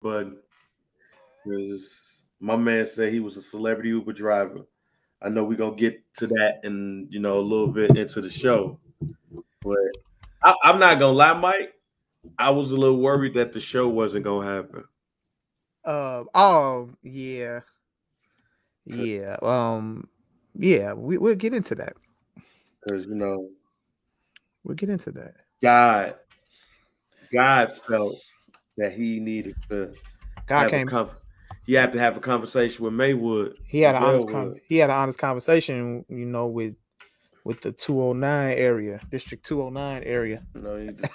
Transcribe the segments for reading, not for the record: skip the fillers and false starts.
but my man said he was a celebrity Uber driver. I know we're gonna get to that and a little bit into the show, but I'm not gonna lie, Mike. I was a little worried that the show wasn't gonna happen. Oh yeah, yeah. Yeah. We'll get into that. Because We'll get into that. God, God felt that he needed to God have a came. he had to have a conversation with Maywood, He had an honest Miguelwood. he had an honest conversation. With the 209 area, District 209 area.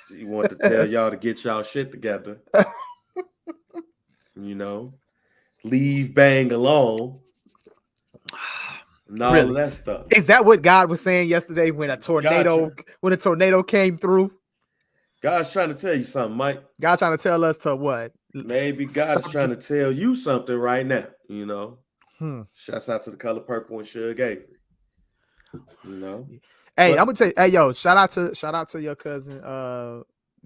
He wanted to tell y'all to get y'all shit together. You know, leave Bang alone and all of Really? that stuff. Is that what God was saying yesterday God, when a tornado came through? God's trying to tell you something, Mike. God trying to tell us to what? Maybe God is Stop. trying to tell you something right now. Hmm. Shouts out to the Color Purple and Suge Avery. Hey, I'm But gonna tell you, hey yo, shout out to your cousin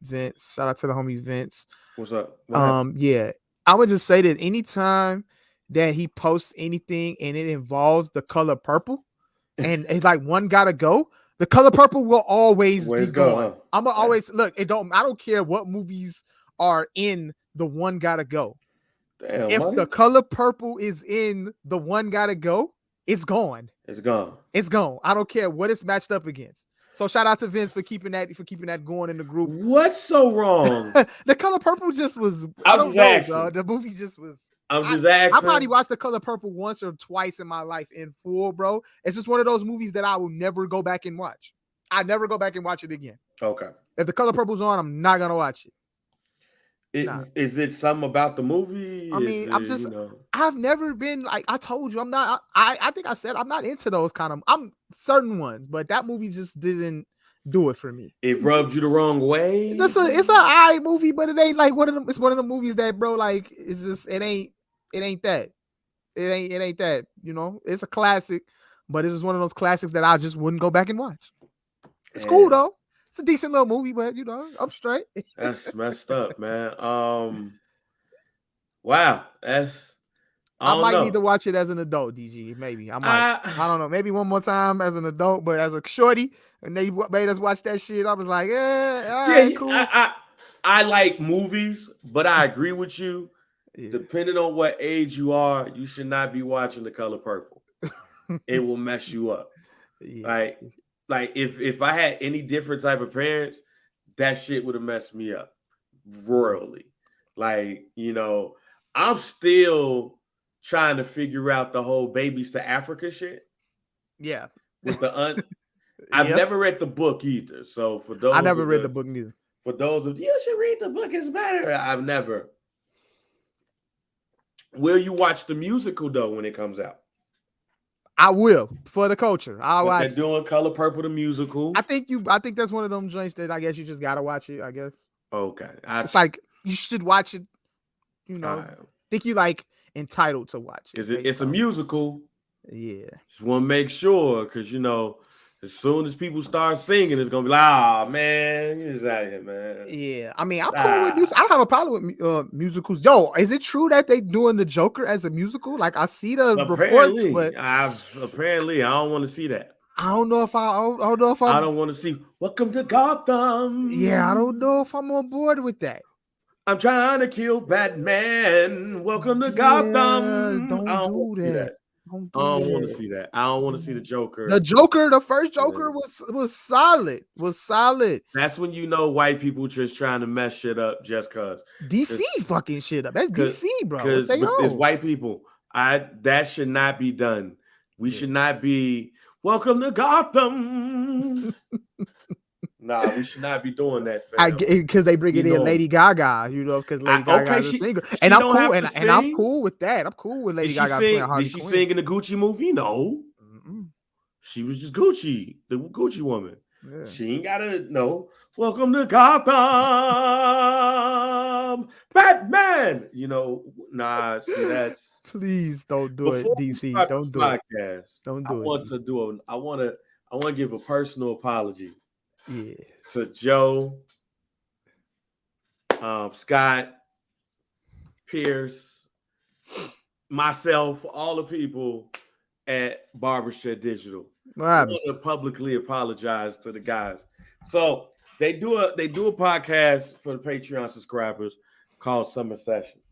Vince. Shout out to the homie Vince. what's up? What happened? Yeah. I would just say that anytime that he posts anything and it involves the color purple and it's like one gotta go, the color purple will always be Where's go? gone. Huh? I'm gonna always look, I don't care what movies are in the one gotta go. Damn, If the Mike. color purple is in the one gotta go, it's gone. It's gone. It's gone. I don't care what it's matched up against. So shout out to Vince for keeping that going in the group. What's so wrong? The color purple just was. I I'm don't just know, bro. asking. The movie just was. I'm just I probably asking. watched the color purple once or twice in my life in full, bro. It's just one of those movies that I will never go back and watch. I never go back and watch it again. Okay. If the color purple's on, I'm not gonna watch it. Nah. Is it something about the movie? I mean, I've never been like I told you, I'm not. I think I said I'm not into those kind of. I'm certain ones, but that movie just didn't do it for me. It rubbed you the wrong way. It's an eye movie, but it ain't like one of them. It's one of the movies that, bro, like it's just it ain't that. It ain't that. It's a classic, but it's just one of those classics that I just wouldn't go back and watch. It's cool though. It's a decent little movie, but I'm straight. That's messed up, man. Wow, I don't might know. need to watch it as an adult, DG. Maybe I might. I don't know. Maybe one more time as an adult, but as a shorty, and they made us watch that shit. I was like, all right, cool. I like movies, but I agree with you. Yeah. Depending on what age you are, you should not be watching The Color Purple. It will mess you up. Yeah. Like if I had any different type of parents, that shit would have messed me up royally. Like, I'm still trying to figure out the whole Babies to Africa shit. Yeah. With the I've never read the book either. So for those I never read the book neither. For those of you should read the book, it's better. I've never. Will you watch the musical though when it comes out? I will for the culture. I'll watch. They're doing Color Purple the musical. I think that's one of them joints that I guess you just gotta watch it. I guess. Okay. It's like you should watch it. I think you like entitled to watch it. It's a musical. Yeah. Just want to make sure because as soon as people start singing, it's gonna be like, oh man, get out of here, man. Yeah, I mean, I'm cool with music. I don't have a problem with musicals. Yo, is it true that they doing the Joker as a musical? Like I see the reports, but apparently I don't want to see that. I don't know if I don't want to see Welcome to Gotham. Yeah, I don't know if I'm on board with that. I'm trying to kill Batman. Welcome to Gotham. Don't do that. I don't want to see that. I don't want to see the Joker. The first Joker was solid. Was solid. That's when white people just trying to mess shit up just cause DC fucking shit up. That's DC, bro. Because it's white people. That should not be done. We should not be welcome to Gotham. Nah, we should not be doing that. Because they bring it in Lady Gaga, because Lady Gaga is a singer, and I'm cool, and I'm cool with that. I'm cool with Lady Gaga playing Harley Did she sing in the Gucci movie? No, she was just Gucci, the Gucci woman. Yeah. She ain't gotta know. Welcome to Gotham, Batman. Nah. See, that's please don't do it, DC. Don't do it. Don't do it. I want to give a personal apology. Yeah. To Joe, Scott, Pierce, myself, all the people at Barbershop Digital. I want to publicly apologize to the guys. So they do a podcast for the Patreon subscribers called Summer Sessions.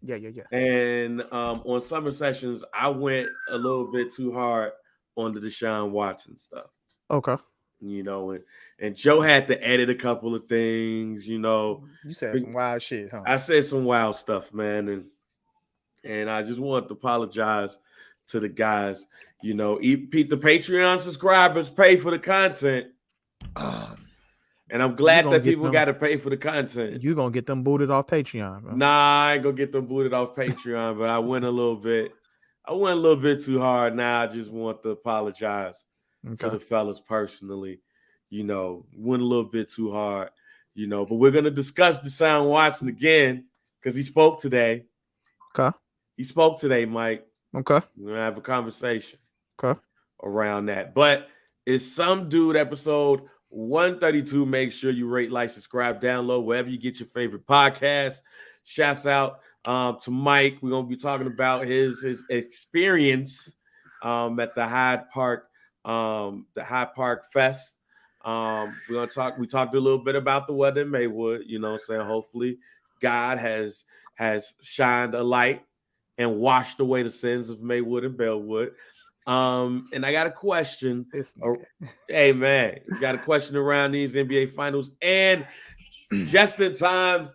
Yeah. And on Summer Sessions, I went a little bit too hard on the Desean Watson stuff. Okay. You know, and Joe had to edit a couple of things. You know, you said some wild shit, huh? I said some wild stuff, man, and I just want to apologize to the guys. You know, the Patreon subscribers pay for the content. And I'm glad that people got to pay for the content. You're going to get them booted off Patreon, bro. Nah, I ain't going to get them booted off Patreon, but I went a little bit too hard. Now I just want to apologize to the fellas personally. You know, went a little bit too hard, you know, but we're going to discuss Desean Watson again because he spoke today. Okay. He spoke today, Mike. Okay. We're going to have a conversation. Okay. Around that. But it's Some Dude episode 132. Make sure you rate, like, subscribe, download wherever you get your favorite podcast. Shouts out to Mike. We're gonna be talking about his experience at the Hyde Park Fest. We talked a little bit about the weather in Maywood, you know what I'm saying? Hopefully God has shined a light and washed away the sins of Maywood and Bellwood. And I got a question. Hey man, got a question around these NBA finals, and just in time,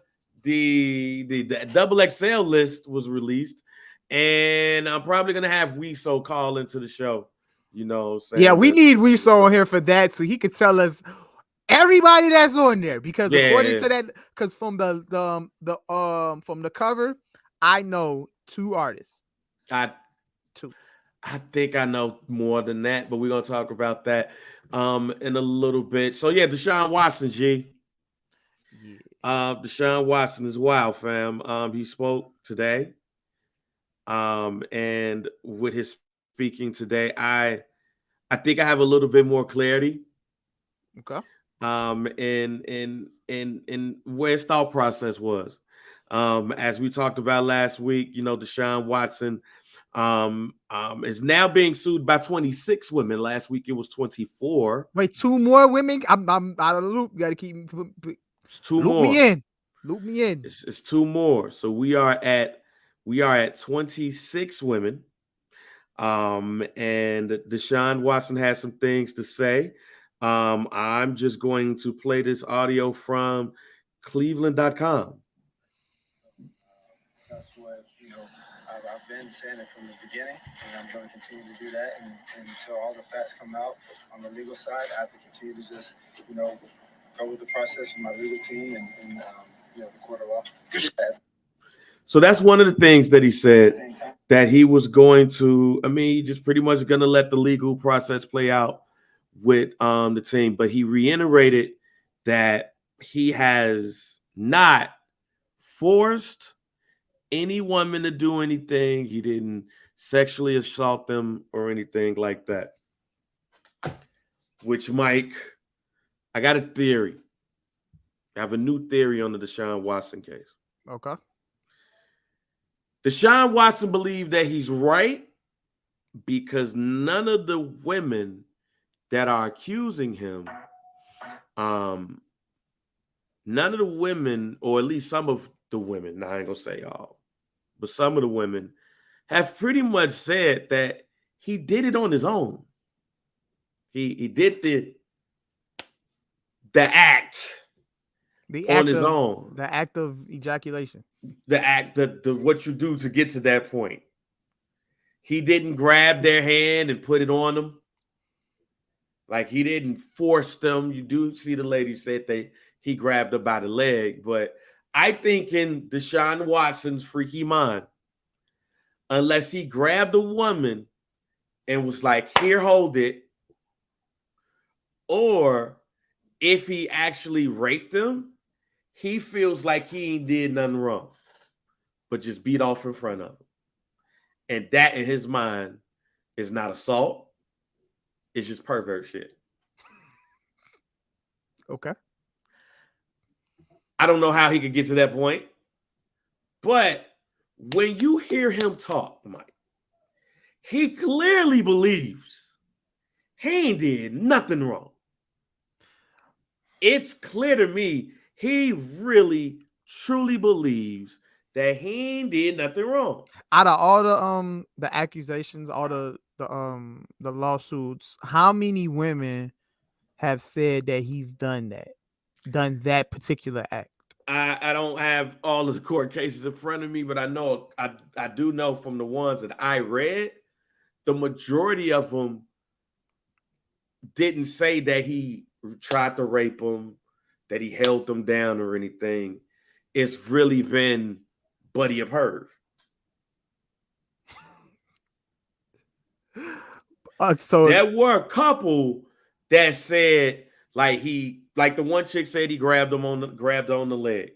the double XL list was released, and I'm probably gonna have Weso call into the show. You know, yeah, we need Weso on here for that, so he could tell us everybody that's on there, because according to that, because from the cover, I know 2 artists. I think I know more than that, but we're gonna talk about that in a little bit. So yeah, Desean Watson, G. Yeah. Desean Watson is wild, fam. He spoke today. And with his speaking today, I think I have a little bit more clarity. Okay. In where his thought process was. As we talked about last week, you know, Desean Watson is now being sued by 26 women. Last week it was 24. Wait, 2 more women? I'm out of the loop. You got to keep it's 2 loop more. Loop me in. It's 2 more. So we are at 26 women. And Desean Watson has some things to say. I'm just going to play this audio from Cleveland.com. That's what, you know, I've been saying it from the beginning, and I'm going to continue to do that. And until all the facts come out on the legal side, I have to continue to just, you know, go with the process with my legal team and you know, the court of law. So that's one of the things that he said, that he was going to, he just pretty much going to let the legal process play out with the team. But he reiterated that he has not forced any woman to do anything. He didn't sexually assault them or anything like that. Which, Mike, I got a theory. I have a new theory on the Desean Watson case. Okay. Desean Watson believed that he's right because none of the women that are accusing him, none of the women, or at least some of the women, now I ain't gonna say all, but some of the women have pretty much said that he did it on his own. He did the act on his own. The act of ejaculation. The act, the what you do to get to that point. He didn't grab their hand and put it on them. Like, he didn't force them. You do see the lady said he grabbed her by the leg, but I think in Desean Watson's freaky mind, unless he grabbed a woman and was like, here, hold it, or if he actually raped them, he feels like he ain't did nothing wrong, but just beat off in front of him. And that, in his mind, is not assault. It's just pervert shit. Okay. I don't know how he could get to that point, but when you hear him talk, Mike, he clearly believes he ain't did nothing wrong. It's clear to me he really, truly believes that he ain't did nothing wrong. Out of all the accusations, all the lawsuits, how many women have said that he's done that particular act? I don't have all of the court cases in front of me, but I know I do know from the ones that I read, the majority of them didn't say that he tried to rape them, that he held them down or anything. It's really been Buddy of Herb. So there were a couple that said like the one chick said he grabbed on the leg.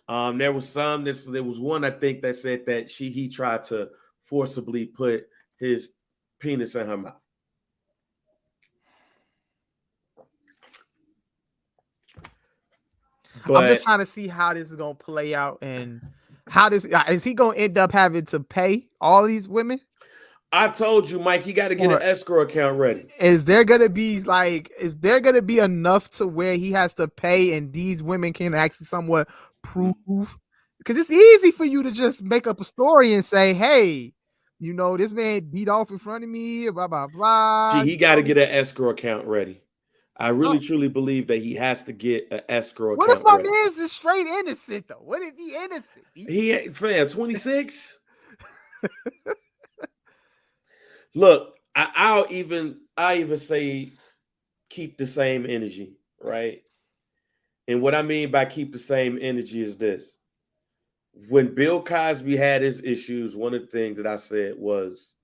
There was some there was one I think that said that he tried to forcibly put his penis in her mouth. But I'm just trying to see how this is gonna play out and how this is he gonna end up having to pay all these women? I told you, Mike, you got to get an escrow account ready. Is there gonna be enough to where he has to pay and these women can actually somewhat prove? Because it's easy for you to just make up a story and say, hey, this man beat off in front of me, blah, blah, blah. Gee, he got to get an escrow account ready. I really, truly believe that he has to get an escrow account ready. What if my man's is straight innocent, though? What if he innocent? He ain't 26? Look, I even say keep the same energy, right? And what I mean by keep the same energy is this. When Bill Cosby had his issues, one of the things that I said was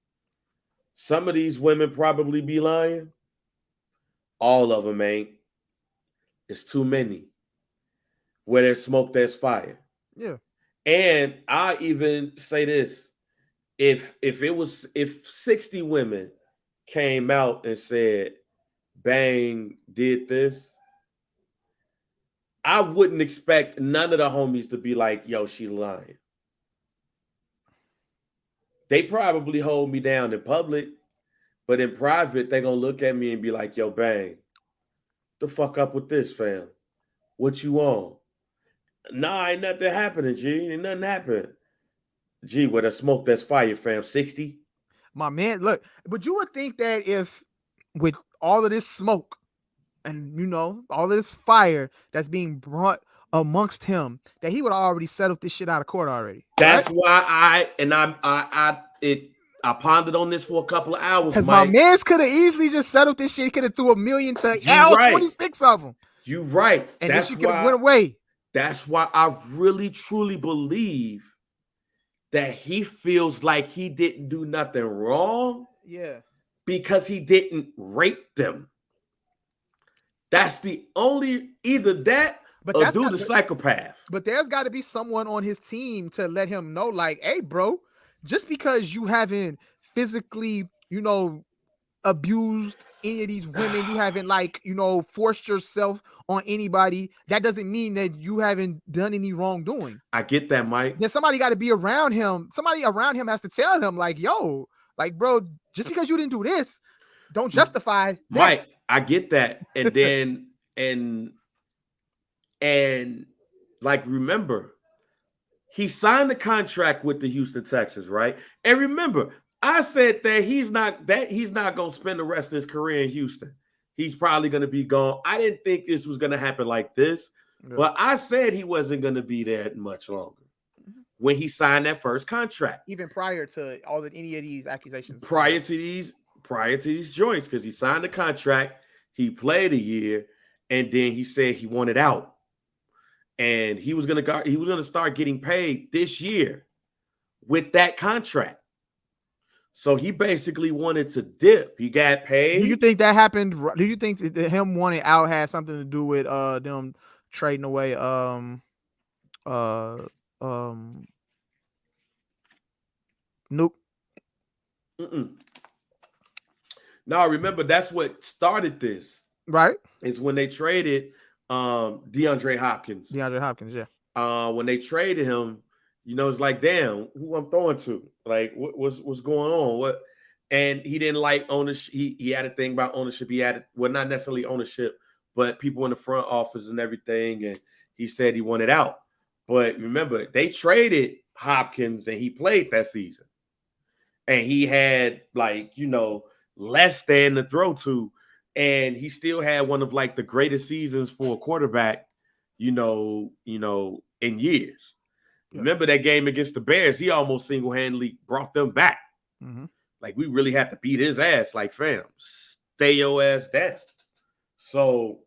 some of these women probably be lying. All of them ain't. It's too many. Where there's smoke, there's fire. Yeah. And I even say this. If 60 women came out and said Bang did this, I wouldn't expect none of the homies to be like, yo, she lying. They probably hold me down in public, but in private, they're going to look at me and be like, yo, Bang, the fuck up with this, fam? What you on? Nah, ain't nothing happening, G. Ain't nothing happening. Gee, with a smoke, that's fire, fam. 60? My man, look, but you would think that if with all of this smoke and, all of this fire that's being brought amongst him, that he would have already settled this shit out of court already. That's why I pondered on this for a couple of hours, because my mans could have easily just settled this shit. He could have threw $1 million to all 26 of them. You right. And this shit could have went away. That's why I really, truly believe that he feels like he didn't do nothing wrong. Yeah. Because he didn't rape them. That's the only, either that or the psychopath. But there's got to be someone on his team to let him know, like, hey, bro, just because you haven't physically, abused any of these women, you haven't forced yourself on anybody, that doesn't mean that you haven't done any wrongdoing. I get that, Mike. Then somebody got to be around him. Somebody around him has to tell him, like, yo, like, bro, just because you didn't do this, don't justify that. Mike, I get that. And then and remember, he signed the contract with the Houston Texans, right? And remember, I said that he's not going to spend the rest of his career in Houston. He's probably going to be gone. I didn't think this was going to happen like this, but I said he wasn't going to be there much longer when he signed that first contract. Even prior to any of these accusations. Prior to these joints, because he signed the contract, he played a year, and then he said he wanted out. And he was gonna start getting paid this year with that contract. So he basically wanted to dip. He got paid. Do you think that happened? Do you think that him wanting out had something to do with them trading away Nope. No, remember that's what started this. Right. Is when they traded DeAndre Hopkins. DeAndre Hopkins, yeah. When they traded him, It's like, damn, who I'm throwing to? Like, what's going on? What? And he didn't like ownership. He had a thing about ownership. He had, well, not necessarily ownership, but people in the front office and everything. And he said he wanted out. But remember, they traded Hopkins and he played that season. And he had, like, less than to throw to. And he still had one of, like, the greatest seasons for a quarterback, in years. Yeah. Remember that game against the Bears? He almost single-handedly brought them back. Mm-hmm. Like, we really had to beat his ass. Like, fam, stay your ass down. So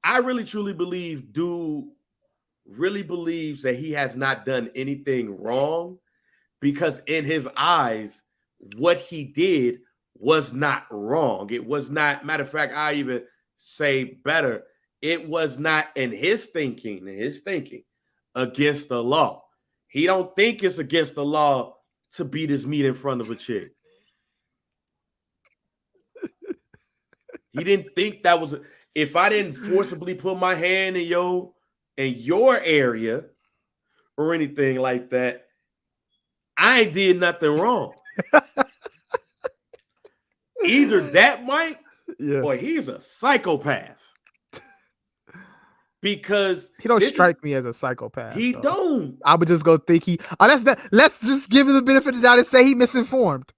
I really, truly believe dude really believes that he has not done anything wrong, because in his eyes, what he did was not wrong. It was not, matter of fact, I even say better, it was not in his thinking, against the law. He don't think it's against the law to beat his meat in front of a chick. He didn't think that was, if I didn't forcibly put my hand in your area or anything like that, I ain't did nothing wrong. Either that, Mike, or he's a psychopath. Because he don't strike me as a psychopath. He don't. I would just go think let's just give him the benefit of the doubt and say he misinformed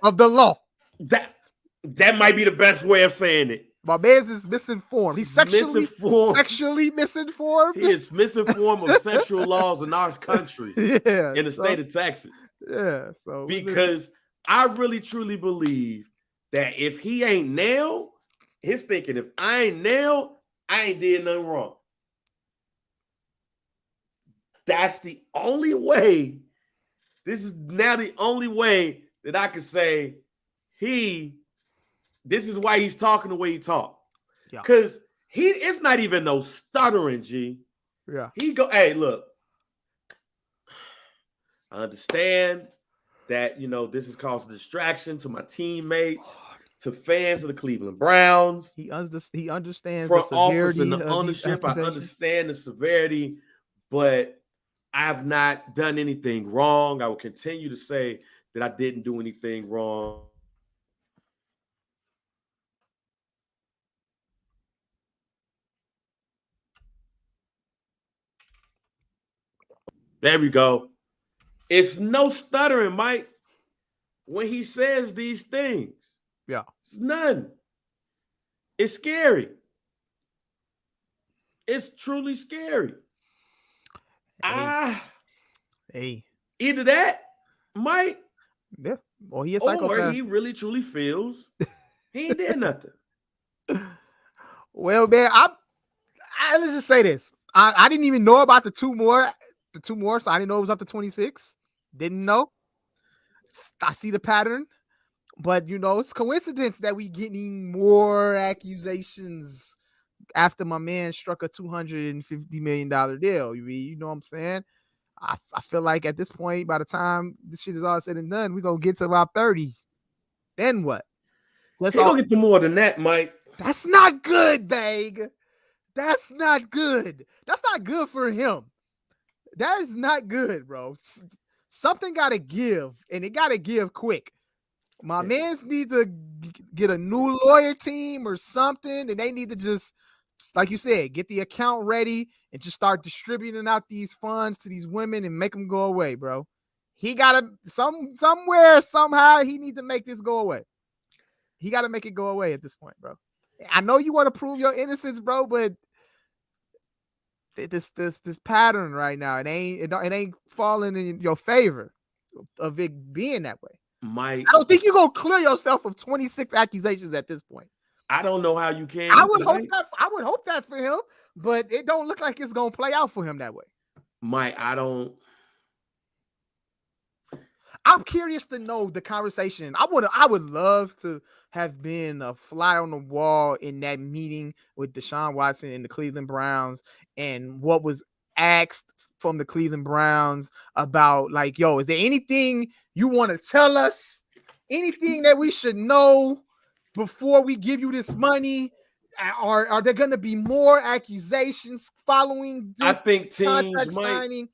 of the law. That might be the best way of saying it. My man's is misinformed. He's sexually misinformed. He is misinformed of sexual laws in our country, in the state of Texas. Yeah. So because I really truly believe that if he ain't nailed, his thinking, if I ain't nailed, I ain't did nothing wrong. That's the only way. This is now the only way that I can say this is why he's talking the way he talk. Because it's not even no stuttering, G. Yeah. Hey, look. I understand that, this has caused a distraction to my teammates, to fans of the Cleveland Browns. He understands front the office and the ownership. I understand the severity, but I've not done anything wrong. I will continue to say that I didn't do anything wrong. There we go. It's no stuttering, Mike, when he says these things. Yeah. It's none. It's scary. It's truly scary. Hey. Either that, Mike. Yeah. Or he a psychopath. Or he really truly feels he ain't did nothing. Well, man, let's just say this. I didn't even know about the two more, so I didn't know it was up to 26. Didn't know. I see the pattern. But, it's coincidence that we getting more accusations after my man struck a $250 million deal. You know what I'm saying? I feel like at this point, by the time this shit is all said and done, we're going to get to about 30. Then what? Let's all get to more than that, Mike. That's not good, Bag. That's not good. That's not good for him. That is not good, bro. Something got to give, and it got to give quick. My mans need to get a new lawyer team or something, and they need to just, like you said, get the account ready and just start distributing out these funds to these women and make them go away, bro. He got to, somewhere, somehow, he needs to make this go away. He got to make it go away at this point, bro. I know you want to prove your innocence, bro, but this pattern right now, it ain't falling in your favor of it being that way. I don't think you're gonna clear yourself of 26 accusations at this point. I don't know how you can. I would hope that for him, but it don't look like it's gonna play out for him that way. Mike, I'm curious to know the conversation. I would love to have been a fly on the wall in that meeting with Desean Watson and the Cleveland Browns, and what was asked from the Cleveland Browns about, like, yo, is there anything you want to tell us? Anything that we should know before we give you this money? Are there going to be more accusations following this I think teams contract signing?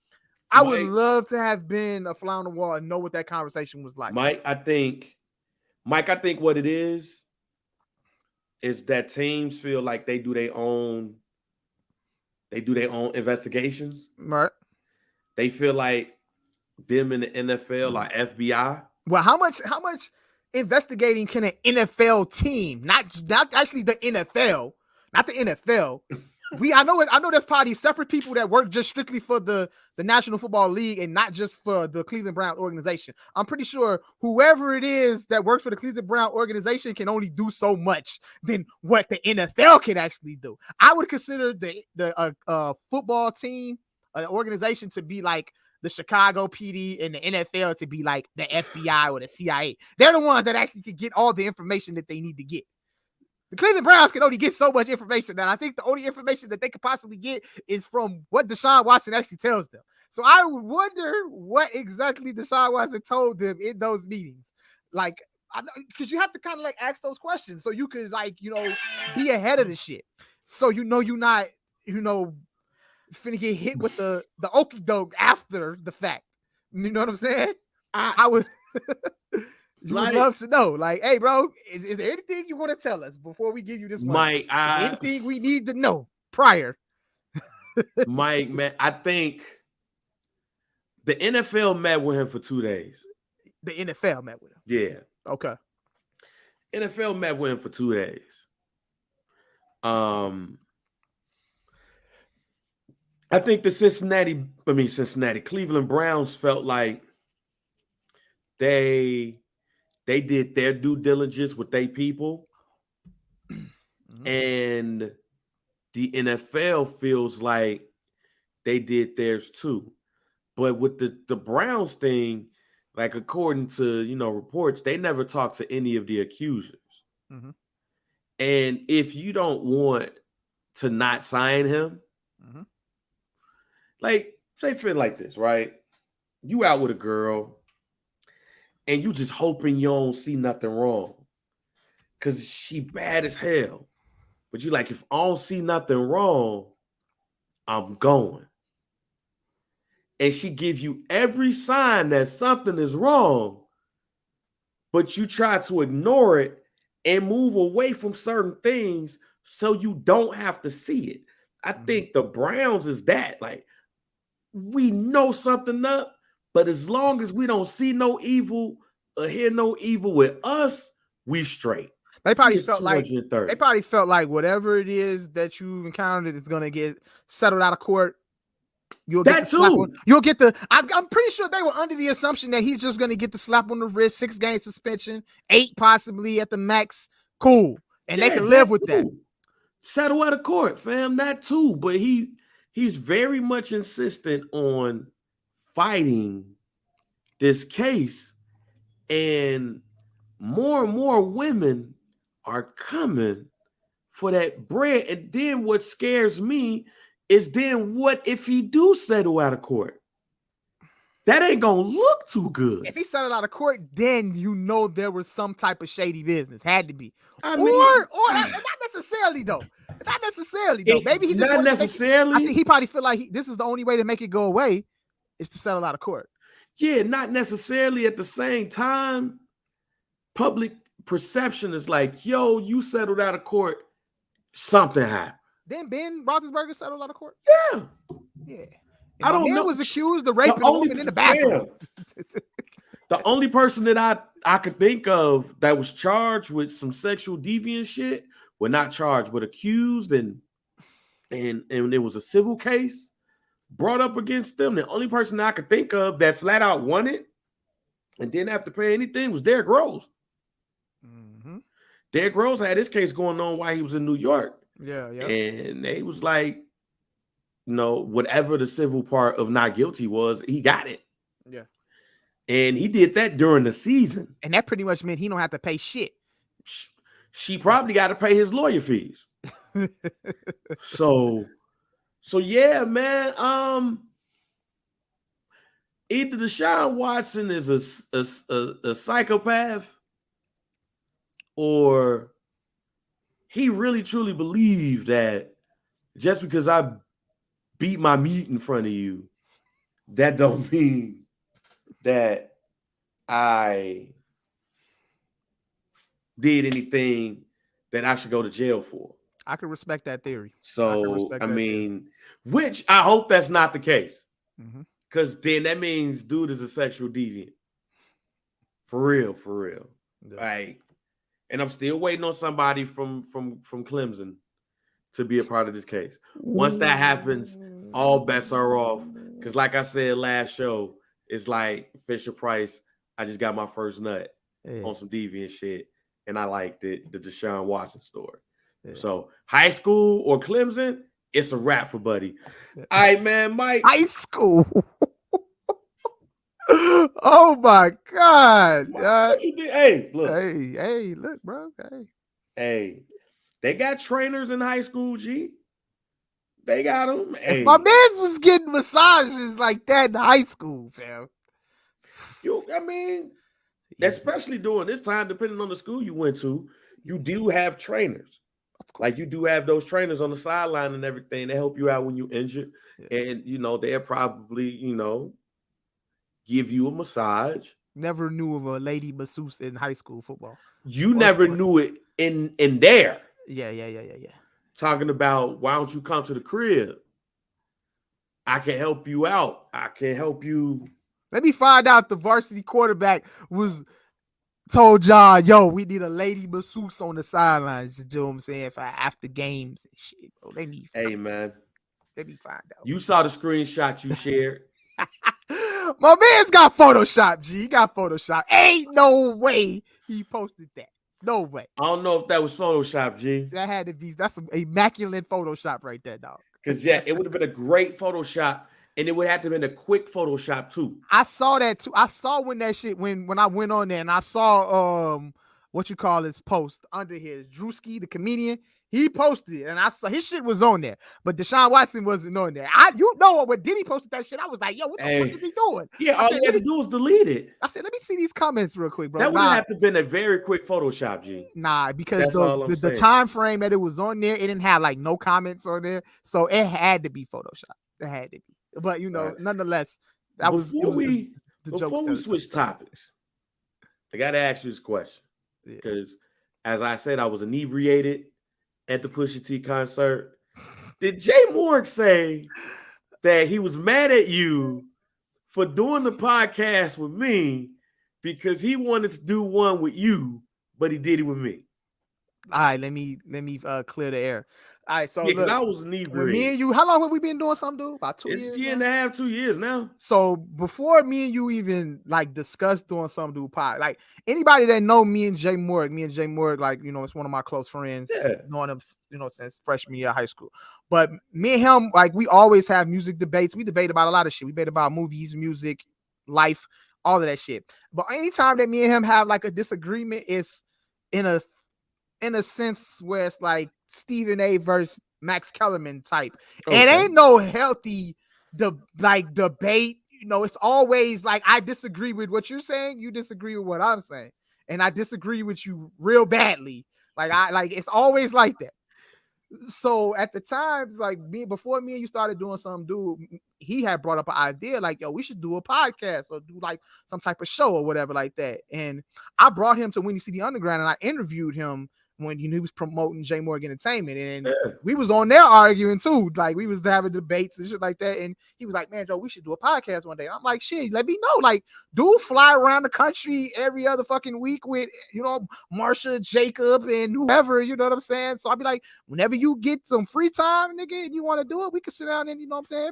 I would love to have been a fly on the wall and know what that conversation was like. Mike, I think what it is that teams feel like they do their own investigations. Right. They feel like them in the NFL are FBI. Well, how much investigating can an NFL team, not actually the NFL, not the NFL. I know there's probably separate people that work just strictly for the National Football League and not just for the Cleveland Browns organization. I'm pretty sure whoever it is that works for the Cleveland Browns organization can only do so much than what the NFL can actually do. I would consider the football team, an organization, to be like the Chicago PD, and the NFL to be like the FBI or the CIA. They're the ones that actually can get all the information that they need to get. The Cleveland Browns can only get so much information that I think the only information that they could possibly get is from what Desean Watson actually tells them. So I would wonder what exactly Desean Watson told them in those meetings. Like, because you have to kind of like ask those questions so you could be ahead of the shit. So you're not, finna get hit with the okie doke after the fact. You know what I'm saying? I would you would love to know. Like, hey, bro, is there anything you want to tell us before we give you this money? Mike, anything we need to know prior? Mike, man, I think the NFL met with him for 2 days. The NFL met with him? Yeah. Okay. NFL met with him for 2 days. I think the Cleveland Browns felt like they did their due diligence with their people, and the NFL feels like they did theirs too. But with the Browns thing, like according to reports, they never talked to any of the accusers. Mm-hmm. And if you don't want to not sign him, like say fit like this, right? You out with a girl and you just hoping you don't see nothing wrong because she bad as hell. But you like, if I don't see nothing wrong, I'm going. And she give you every sign that something is wrong, but you try to ignore it and move away from certain things so you don't have to see it. I think the Browns is that. Like, we know something up, but as long as we don't see no evil or hear no evil with us, we straight. They probably felt like whatever it is that you encountered is gonna get settled out of court. You'll get I'm pretty sure they were under the assumption that he's just gonna get the slap on the wrist, 6-game suspension, 8 possibly at the max. Cool, and they can live with that. Settle out of court, fam. That too, but he's very much insistent on fighting this case, and more women are coming for that bread. And then what scares me is then what if he do settle out of court? That ain't gonna look too good. If he settled out of court, then there was some type of shady business. Had to be. Or not necessarily though. Not necessarily though. Maybe he just not necessarily. I think he probably feel like this is the only way to make it go away is to settle out of court. Yeah, not necessarily. At the same time, public perception is like, yo, you settled out of court, something happened. Then Ben Roethlisberger settled out of court? Yeah. Yeah. I don't know. Was accused of raping a woman in the bathroom. The only person that I could think of that was charged with some sexual deviant shit, well, not charged, but accused, and it was a civil case brought up against them. The only person that I could think of that flat out won it and didn't have to pay anything was Derrick Rose. Mm-hmm. Derrick Rose had his case going on while he was in New York. Yeah. And they was like, whatever the civil part of not guilty was, he got it. Yeah. And he did that during the season. And that pretty much meant he don't have to pay shit. She probably got to pay his lawyer fees. So yeah, man. Either Desean Watson is a psychopath, or he really truly believed that just because I beat my meat in front of you, that don't mean that I did anything that I should go to jail for. I can respect that theory. So, I mean, which I hope that's not the case. Because then that means dude is a sexual deviant. For real. Yeah. Like, and I'm still waiting on somebody from Clemson to be a part of this case. Once that happens, all bets are off. Because like I said last show, it's like Fisher Price, I just got my first nut on some deviant shit. And I liked it, the Desean Watson story. Yeah. So high school or Clemson, it's a wrap for Buddy. Yeah. All right, man, Mike. High school. Oh my God. What you did? Hey, look. Hey, look, bro. Hey, they got trainers in high school, G. They got them. Hey. If my man was getting massages like that in high school, fam. Especially during this time, depending on the school you went to, you do have trainers. Like you do have those trainers on the sideline and everything. They help you out when you're injured. Yeah. And, they'll probably, give you a massage. Never knew of a lady masseuse in high school football. You never knew it in there. Yeah. Talking about, why don't you come to the crib? I can help you out. I can help you. Let me find out the varsity quarterback was told John, yo, we need a lady masseuse on the sidelines. You know what I'm saying? For after games and shit, bro. Let me find out. You saw the screenshot you shared. My man's got Photoshop, G. He got Photoshop. Ain't no way he posted that. No way. I don't know if that was Photoshop, G. That had to be. That's some immaculate Photoshop right there, dog. Because, it would have been a great Photoshop. And it would have to have been a quick Photoshop too. I saw that too. I saw when that shit when I went on there and I saw what you call his post under his Drewski, the comedian. He posted it and I saw his shit was on there, but Desean Watson wasn't on there. When Diddy posted that shit, I was like, yo, what the fuck is he doing? Yeah, all he had to do was delete it. I said, let me see these comments real quick, bro. That would have to been a very quick Photoshop, G. Nah, because the time frame that it was on there, it didn't have like no comments on there, so it had to be Photoshop. It had to be. But nonetheless, before we switch topics, I gotta ask you this question because, as I said, I was inebriated at the Pusha T concert. Did Jay Morg say that he was mad at you for doing the podcast with me because he wanted to do one with you, but he did it with me? All right, let me clear the air. All right, so because I was inebriated. Me and you, how long have we been doing something, dude? About 2 years? It's a year and a half, 2 years now. So before me and you even like discussed doing something, dude, pod, like anybody that know me and Jay Morg, like it's one of my close friends. Yeah. Knowing him, since freshman year of high school. But me and him, like we always have music debates. We debate about a lot of shit. We debate about movies, music, life, all of that shit. But anytime that me and him have like a disagreement, it's in a sense where it's like Stephen A versus Max Kellerman type. Okay. It ain't no healthy debate. It's always like I disagree with what you're saying, you disagree with what I'm saying, and I disagree with you real badly. Like it's always like that. So at the time, like before me and you started doing something, dude, he had brought up an idea like, yo, we should do a podcast or do like some type of show or whatever like that. And I brought him to Windy City Underground and I interviewed him when he was promoting J Morg Entertainment, and we was on there arguing too. Like we was having debates and shit like that. And he was like, "Man, Joe, we should do a podcast one day." And I'm like, "Shit, let me know." Like, dude, fly around the country every other fucking week with Marsha, Jacob, and whoever. You know what I'm saying? So I'd be like, whenever you get some free time, nigga, and you want to do it, we can sit down and what I'm saying.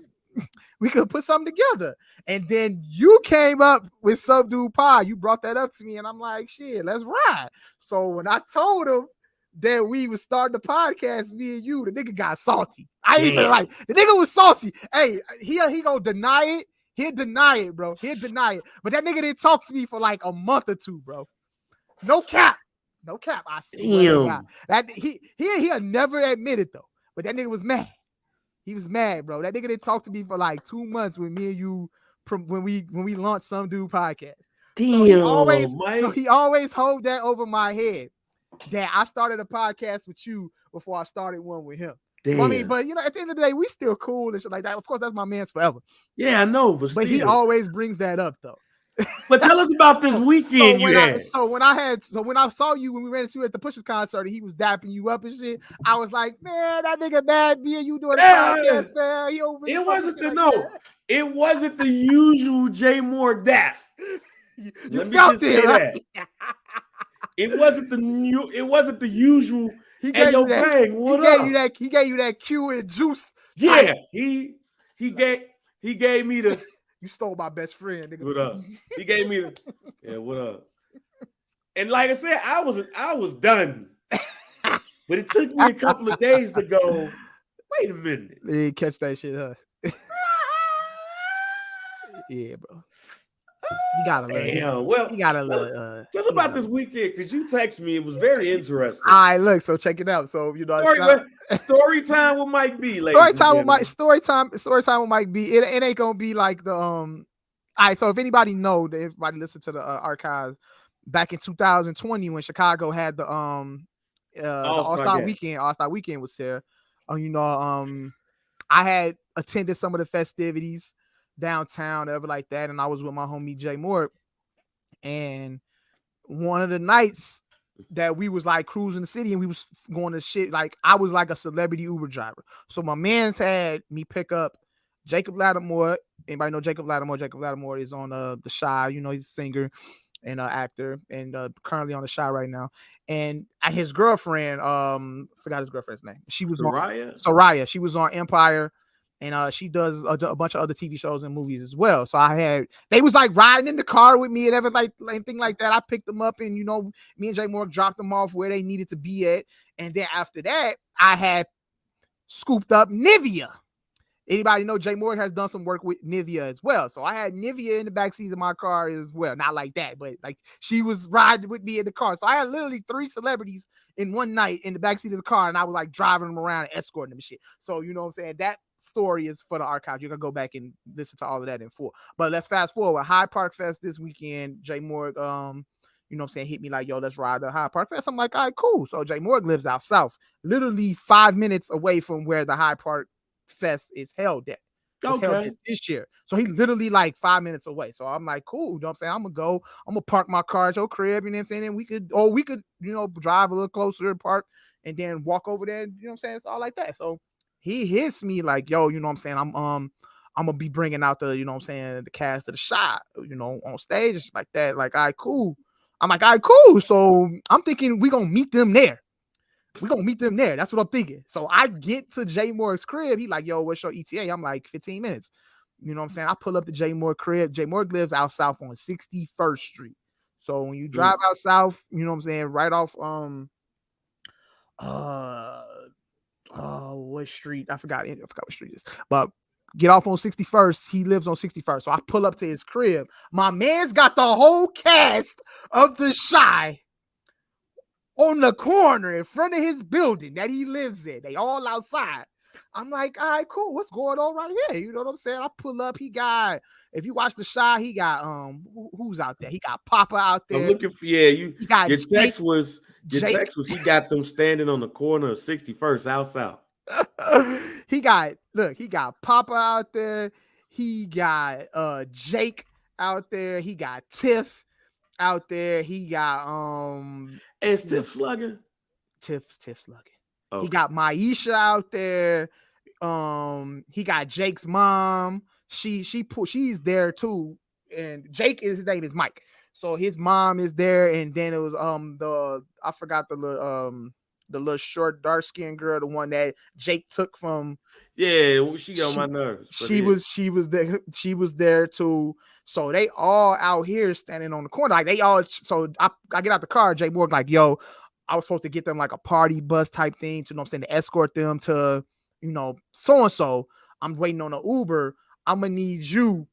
We could put something together. And then you came up with Subdued Pod. You brought that up to me, and I'm like, "Shit, let's ride." So when I told him that we was starting the podcast, me and you, the nigga got salty. I ain't even like the nigga was salty. Hey, he gonna deny it. He'll deny it, bro. He'll deny it. But that nigga didn't talk to me for like a month or two, bro. No cap. I swear that he'll never admit it though. But that nigga was mad. He was mad, bro. That nigga didn't talk to me for like 2 months when me and you when we launched Some Dude podcast. So he always hold that over my head. That I started a podcast with you before I started one with him. Damn. Well, I mean, but you know, at the end of the day, we still cool and shit like that. Of course, that's my man's forever. Yeah, I know, but still. He always brings that up though. But tell us about this weekend you had. When I saw you when we ran into you at the Pushers concert and he was dapping you up and shit, I was like, man, that nigga bad being you doing a podcast, man. It wasn't it wasn't the usual Jay Moore dap. You felt it, right? It wasn't the usual. He gave you that. He gave you that Q and juice. Yeah, he gave me the. You stole my best friend, nigga. What up? He gave me the. Yeah, what up? And like I said, I was done, but it took me a couple of days to go. Wait a minute. They didn't catch that shit, huh? Yeah, bro. You gotta learn. Damn. Well, you gotta learn. Tell us about this weekend because you texted me. It was very interesting. All right, look. So check it out. So you know, story time with Mike B. Story time with Mike B. It ain't gonna be like the All right. So if anybody everybody listen to the archives back in 2020 when Chicago had the All-Star Weekend. All-Star Weekend was there. You know, I had attended some of the festivities downtown, ever like that, and I was with my homie Jay Moore, and one of the nights that we was like cruising the city and we was going to shit, like I was like a celebrity Uber driver. So my man's had me pick up Jacob Lattimore. Anybody know Jacob Lattimore? Jacob Lattimore is on The Chi. You know, he's a singer and actor, and currently on The Chi right now. And his girlfriend, forgot his girlfriend's name. She was Soraya. She was on Empire. And she does a bunch of other TV shows and movies as well. So they was like riding in the car with me and everything like that. I picked them up and, you know, me and Jay Moore dropped them off where they needed to be at. And then after that, I had scooped up Nivea. Anybody know Jay Moore has done some work with Nivea as well. So I had Nivea in the backseat of my car as well. Not like that, but like she was riding with me in the car. So I had literally 3 celebrities in one night in the backseat of the car, and I was like driving them around and escorting them and shit. So you know what I'm saying? That story is for the archive. You can go back and listen to all of that in full. But let's fast forward. Hyde Park Fest this weekend. Jay Moore, you know what I'm saying, hit me like, yo, let's ride the Hyde Park Fest. I'm like, all right, cool. So Jay Moore lives out south, literally 5 minutes away from where the Hyde Park Fest is held at. Held at this year. So he literally like 5 minutes away. So I'm like, cool. You know what I'm saying? I'm gonna park my car at your crib, you know what I'm saying? And we could, you know, drive a little closer and park and then walk over there. You know what I'm saying? It's all like that. So he hits me like, yo, you know what I'm saying? I'm gonna be bringing out the, you know what I'm saying, the cast of The Chi, you know, on stage like that. Like, all right, cool. I'm like, all right, cool. So I'm thinking we gonna meet them there. That's what I'm thinking. So I get to Jay Moore's crib. He like, yo, what's your ETA? I'm like, 15 minutes. You know what I'm saying? I pull up to Jay Moore crib. Jay Moore lives out south on 61st Street. So when you drive out south, you know what I'm saying, right off what street? I forgot what street it is. But get off on 61st. He lives on 61st. So I pull up to his crib. My man's got the whole cast of The Chi on the corner in front of his building that he lives in. They all outside. I'm like, all right, cool. What's going on right here? You know what I'm saying? I pull up. He got, if you watch The Chi, he got who's out there? He got Papa out there. I'm looking for your text was he got them standing on the corner of 61st out south. He got Papa out there. He got Jake out there. He got Tiff out there. He got Is Tiff slugging? Tiff slugging. Okay. He got Maisha out there. He got Jake's mom. She's there too. And his name is Mike. So his mom is there. And then it was I forgot the little short dark skinned girl, the one that Jake took from. Yeah, she got on my nerves. She was there too. So they all out here standing on the corner. Like they all, so I get out the car, Jay Moore like, yo, I was supposed to get them like a party bus type thing to, you know what I'm saying, to escort them to, you know, so-and-so. I'm waiting on an Uber. I'm gonna need you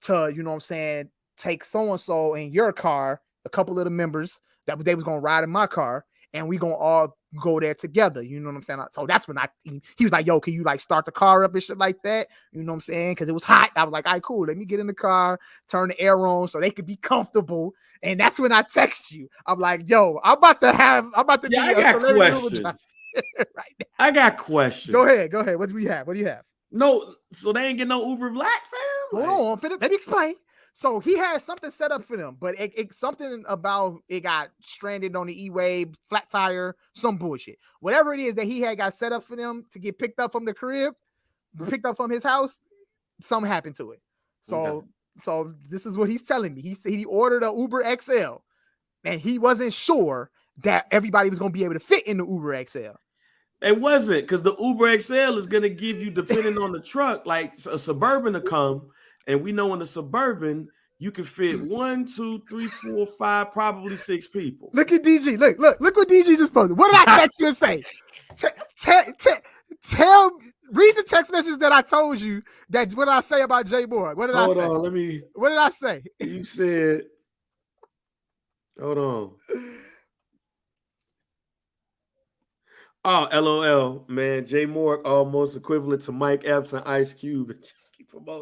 to, you know what I'm saying, take so-and-so in your car, a couple of the members that they was gonna ride in my car, and we gonna all go there together. You know what I'm saying? So that's when he was like, yo, can you like start the car up and shit like that? You know what I'm saying? Because it was hot. I was like, all right, cool. Let me get in the car, turn the air on so they could be comfortable. And that's when I text you. I'm like, yo, I'm about to be I a got celebrity questions. right now. I got questions. Go ahead. What do you have? No, so they ain't get no Uber Black, fam? Hold on, let me explain. So he had something set up for them, but it something about it got stranded on the E-Wave, flat tire, some bullshit. Whatever it is that he had got set up for them to get picked up from the crib, picked up from his house, something happened to it. So this is what he's telling me. He said he ordered a Uber XL, and he wasn't sure that everybody was going to be able to fit in the Uber XL. It wasn't, because the Uber XL is going to give you, depending on the truck, like a Suburban to come. And we know in the Suburban, you can fit 1, 2, 3, 4, 5, probably 6 people. Look at DG. Look what DG just posted. What did I text you and say? Read the text message that I told you. What did I say about Jay Moore? What did I say? Hold on, What did I say? You said, hold on. Oh, LOL, man. Jay Moore almost equivalent to Mike Epps and Ice Cube.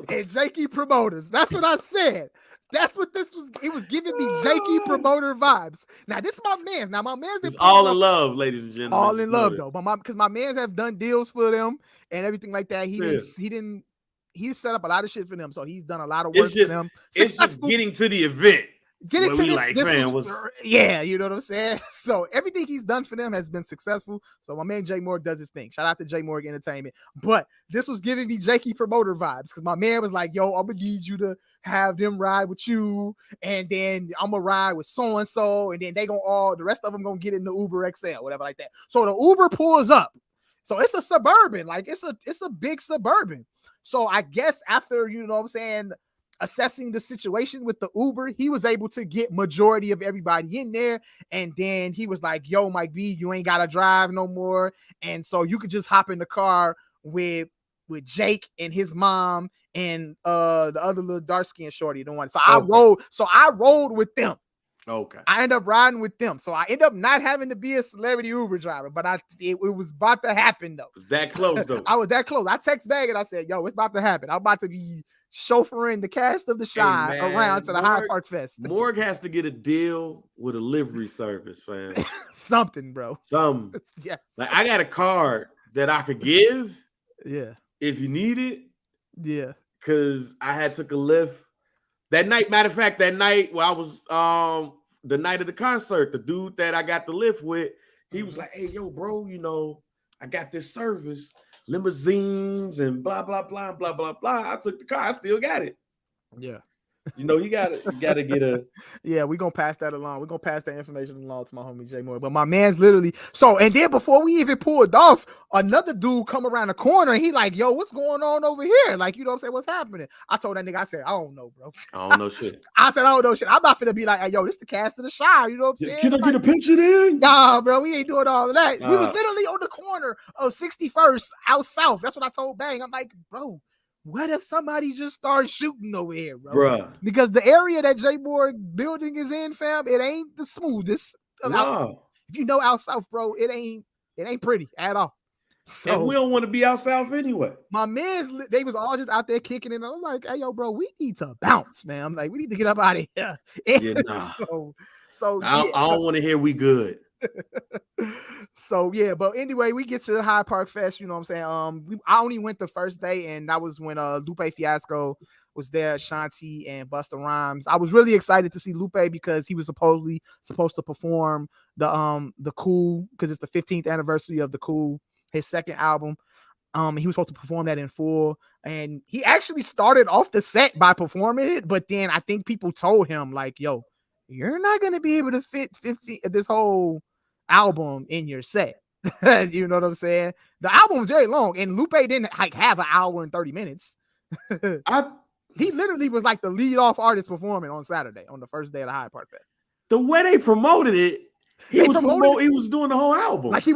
And Jakey Promoters. That's what I said. That's what this was. It was giving me Jakey Promoter vibes. Now, this is my man. Now, my man's is all in love, ladies and gentlemen. All in love, though. But because my mans have done deals for them and everything like that. He's set up a lot of shit for them. So he's done a lot of work for them. It's just getting to the event. Get it to we this, like, this man, yeah, you know what I'm saying? So everything he's done for them has been successful. So my man Jay Moore does his thing. Shout out to Jay Moore Entertainment. But this was giving me Jakey Promoter vibes because my man was like, yo, I'm gonna need you to have them ride with you, and then I'm gonna ride with so-and-so, and then the rest of them gonna get in the Uber XL, whatever like that. So the Uber pulls up. So it's a Suburban, like it's a big Suburban. So I guess after, you know what I'm saying, assessing the situation with the Uber, he was able to get majority of everybody in there. And then he was like, yo, Mike B, you ain't got to drive no more. And so you could just hop in the car with Jake and his mom and the other little dark skinned shorty, the one. So I rolled with them. Okay. I end up riding with them. So I end up not having to be a celebrity Uber driver, but it was about to happen though. It was that close though. I was that close. I text back and I said, yo, it's about to happen. I'm about to be chauffeuring the cast of the Shy around to the Hyde Park Fest. Morg has to get a deal with a livery service, fam. Something, bro. Something. Yeah. Like I got a card that I could give. Yeah. If you need it. Yeah. Because I had took a lift that night. Matter of fact, that night where I was the night of the concert, the dude that I got the lift with, he was like, hey, yo, bro, you know, I got this service. Limousines and blah blah blah blah blah blah. I took the car. I still got it. Yeah. You know, you gotta get a. Yeah, we're gonna pass that along. We're gonna pass that information along to my homie Jay Moore. But my man's literally and then before we even pulled off, another dude come around the corner and he like, yo, what's going on over here? Like, you know what I'm saying? What's happening? I told that nigga, I said, I don't know, bro. I don't know shit. I said, I don't know shit. I'm not finna be like, hey, yo, this the cast of the Shy. You know what I'm saying? Can I get a picture then? Nah, bro, we ain't doing all of that. We was literally on the corner of 61st out south. That's what I told Bang. I'm like, bro, what if somebody just starts shooting over here, bro? Bruh. Because the area that Jay Moore building is in, fam, it ain't the smoothest. No. If you know out south, bro, it ain't pretty at all. So, and we don't want to be out south anyway. My mans, they was all just out there kicking it. I'm like, hey, yo, bro, we need to bounce, man. I'm like, we need to get up out of here. Yeah, nah. So I don't want to hear we good. So yeah, but anyway, we get to the Hyde Park Fest. You know what I'm saying? I only went the first day, and that was when Lupe Fiasco was there, Shanti and Busta Rhymes. I was really excited to see Lupe because he was supposed to perform the Cool, because it's the 15th anniversary of the Cool, his second album. He was supposed to perform that in full, and he actually started off the set by performing it, but then I think people told him like, yo, you're not going to be able to fit this whole album in your set. You know what I'm saying? The album was very long, and Lupe didn't like have an hour and 30 minutes. He literally was like the lead off artist performing on Saturday, on the first day of the Hyde Park Fest. The way they promoted it, he was doing the whole album. Like he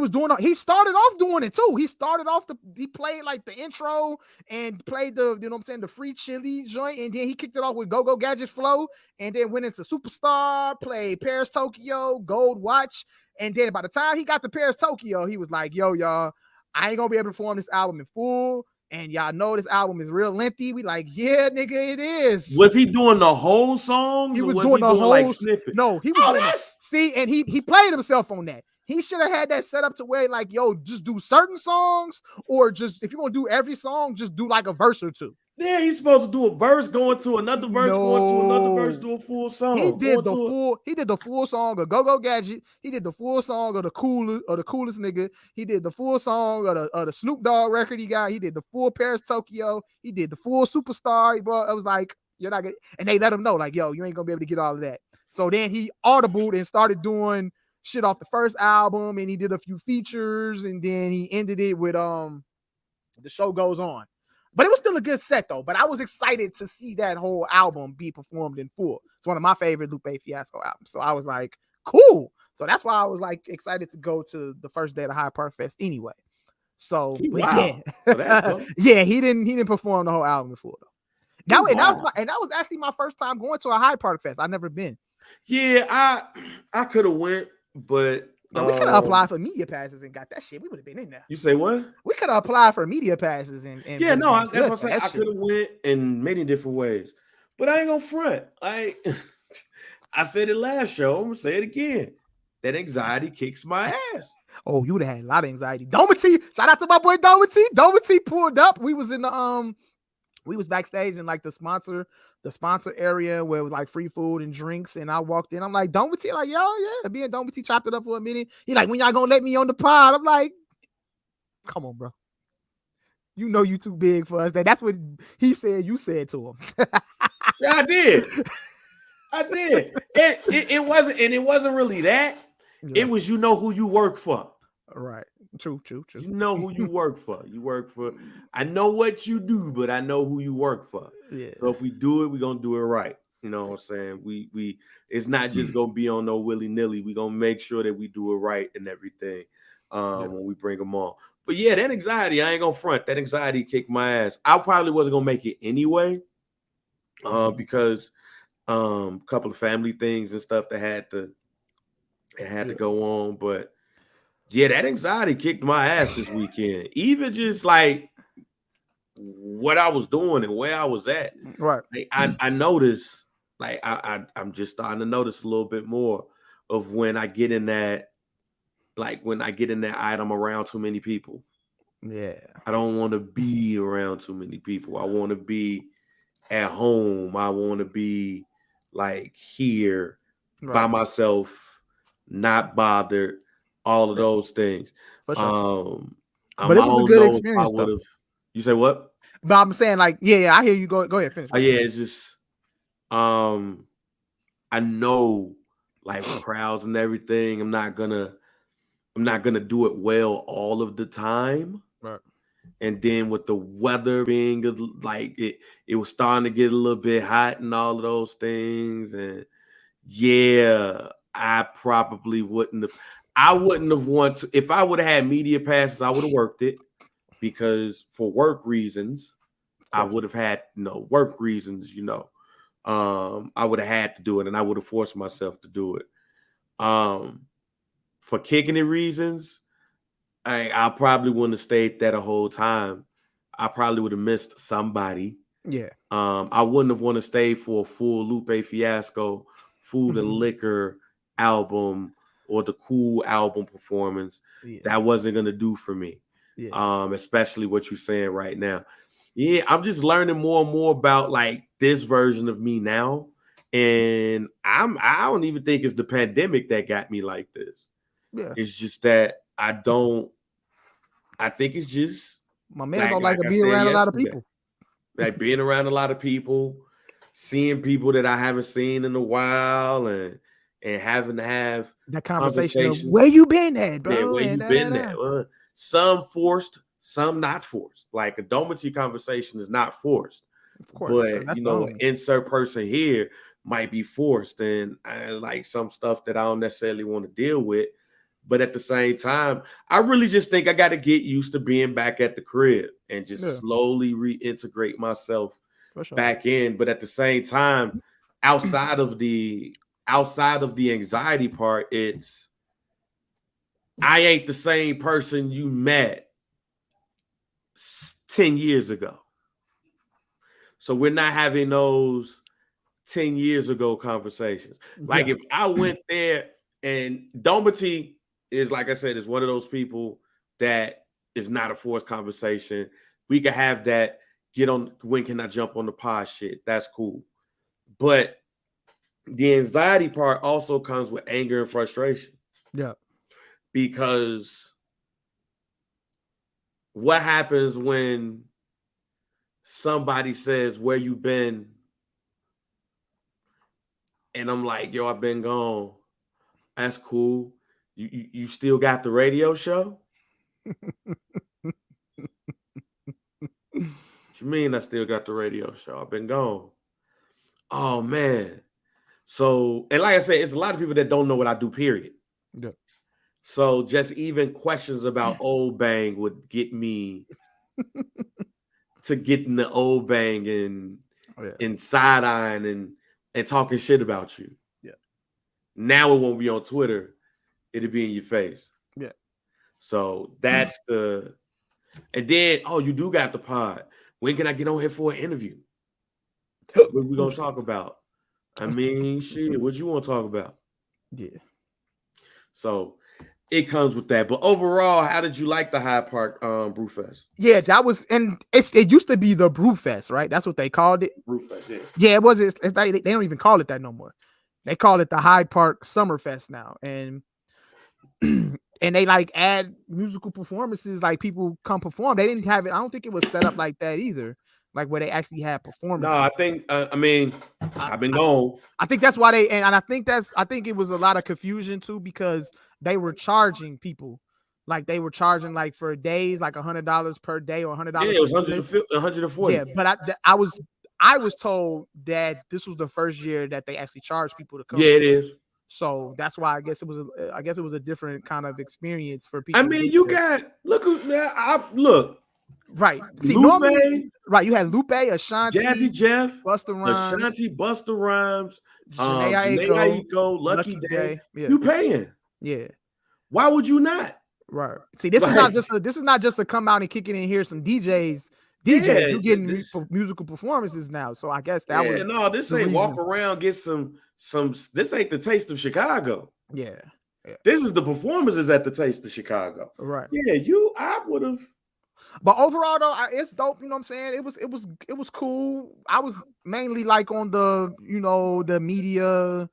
started off doing it too. He started off he played like the intro and played the, you know what I'm saying, the Free Chili joint, and then he kicked it off with Go Go Gadget Flow, and then went into Superstar, played Paris Tokyo, Gold Watch, And then by the time he got to Paris, Tokyo, he was like, yo, y'all, I ain't gonna be able to perform this album in full. And y'all know this album is real lengthy. We like, yeah, nigga, it is. Was he doing the whole songs? He was or doing the whole like snippets? No, he was doing see, and he played himself on that. He should have had that set up to where like, yo, just do certain songs, or just if you're gonna do every song, just do like a verse or two. Yeah, he's supposed to do a verse, going to another verse, going to another verse, do a full song. He did the full song of Go Go Gadget. He did the full song of the coolest nigga. He did the full song of the Snoop Dogg record he got. He did the full Paris Tokyo. He did the full Superstar. Bro, it was like, you're not gonna, and they let him know, like, yo, you ain't gonna be able to get all of that. So then he audibled and started doing shit off the first album, and he did a few features, and then he ended it with The Show Goes On. But it was still a good set, though. But I was excited to see that whole album be performed in full. It's one of my favorite Lupe Fiasco albums. So I was like, cool. So that's why I was like excited to go to the first day of the Hyde Park Fest anyway. So wow. Yeah, he didn't perform the whole album in full though. That was actually my first time going to a Hyde Park Fest. I've never been. Yeah, I could have went, but no, we could have applied for media passes and got that shit. We would have been in there. You say what? We could have applied for media passes and yeah, no, that's what I'm saying. I could have went in many different ways, but I ain't gonna front. I said it last show. I'm gonna say it again. That anxiety kicks my ass. Oh, you would have had a lot of anxiety. Domity, shout out to my boy Domity. Domity pulled up. We was in the we was backstage in like the sponsor area where it was like free food and drinks. And I walked in. I'm like, Domity, like, yo, yeah. Me and Domity chopped it up for a minute. He like, when y'all gonna let me on the pod? I'm like, come on, bro. You know you too big for us. That's what he said. You said to him. Yeah, I did. It wasn't really that. Yeah. It was, you know who you work for. Right. True. You know who you work for. You work for. I know what you do, but I know who you work for. Yeah. So if we do it, we're gonna do it right. You know what I'm saying? We it's not just gonna be on no willy-nilly. We're gonna make sure that we do it right and everything when we bring them on. But yeah, that anxiety, I ain't gonna front. That anxiety kicked my ass. I probably wasn't gonna make it anyway. Because a couple of family things and stuff that had to go on. But yeah, that anxiety kicked my ass this weekend. Even just like what I was doing and where I was at. Right. Like, I noticed, like I'm just starting to notice a little bit more of when I get in that, like when I get in that item around too many people. Yeah. I don't want to be around too many people. I want to be at home. I want to be like here by myself, not bothered, all of those things. For sure. But it was a good experience. You say what? But I'm saying, like, yeah, I hear you. Go ahead, finish. Yeah, it's just I know, like, with crowds and everything, I'm not gonna do it well all of the time. Right. And then with the weather being like it was starting to get a little bit hot and all of those things. And yeah, I probably wouldn't have wanted to. If I would have had media passes, I would have worked it, because for work reasons, I would have had work reasons, I would have had to do it, and I would have forced myself to do it. For kicking it reasons, I probably wouldn't have stayed there the whole time. I probably would have missed somebody. Yeah. I wouldn't have wanted to stay for a full Lupe Fiasco Food and Liquor album or the Cool album performance. Yeah. That wasn't gonna do for me. Yeah. Especially what you're saying right now. Yeah, I'm just learning more and more about like this version of me now. And I don't even think it's the pandemic that got me like this. Yeah. It's just that I think it's just my man don't like to be around a lot of people. Like being around a lot of people, seeing people that I haven't seen in a while, and having to have that conversation of where you been at, bro? Yeah, where you been at? Well, some forced, some not forced. Like a Domity conversation is not forced. Of course, but an insert person here might be forced, and like some stuff that I don't necessarily want to deal with. But at the same time, I really just think I got to get used to being back at the crib and just slowly reintegrate myself back in. But at the same time, outside of the anxiety part, it's I ain't the same person you met 10 years ago. So we're not having those 10 years ago conversations. Like if I went there, and Domity is, like I said, is one of those people that is not a forced conversation. We can have that, get on, when can I jump on the pod shit? That's cool. But the anxiety part also comes with anger and frustration. Yeah. Because what happens when somebody says, where you been? And I'm like, yo, I've been gone. That's cool. You still got the radio show? What you mean I still got the radio show? I've been gone. Oh man. So, and like I said, it's a lot of people that don't know what I do, period. Yeah. So just even questions about Old Bang would get me to getting the Old Bang and side-eyeing and talking shit about you. Yeah. Now it won't be on Twitter. It'll be in your face. Yeah. So that's the, and then, oh, you do got the pod. When can I get on here for an interview? What we gonna talk about? I mean, shit, what you want to talk about? Yeah. So it comes with that. But overall, how did you like the Hyde Park Brewfest? Yeah, that was, and it used to be the Brewfest, right? That's what they called it. Brewfest, yeah. Yeah, it was. It's like, they don't even call it that no more. They call it the Hyde Park Summerfest now, and and they like add musical performances, like people come perform. They didn't have it. I don't think it was set up like that either, like where they actually had performances. No, I think. I mean, I've been gone. I think that's why they, and I think it was a lot of confusion too, because they were charging people, like they were charging like for days, like $100 per day or $100. Yeah, it was 140. Yeah, but I was told that this was the first year that they actually charged people to come. Yeah, it is. So that's why I guess it was a different kind of experience for people. I mean, you got look. Right. See, Lupe, normally, right, you had Lupe, Ashanti, Jazzy Jeff, Busta Rhymes, Ashanti, Busta Rhymes, Janae Aiko, Lucky Day. Yeah. You paying? Yeah. Why would you not? Right. See, this is not just to come out and kick it and hear some DJs. Yeah, you're getting musical performances now. So I guess that was no. This ain't walk around, get some. This ain't the Taste of Chicago. Yeah. This is the performances at the Taste of Chicago. Right. Yeah, I would have. But overall, though, it's dope. You know what I'm saying? It was cool. I was mainly like on the, the media,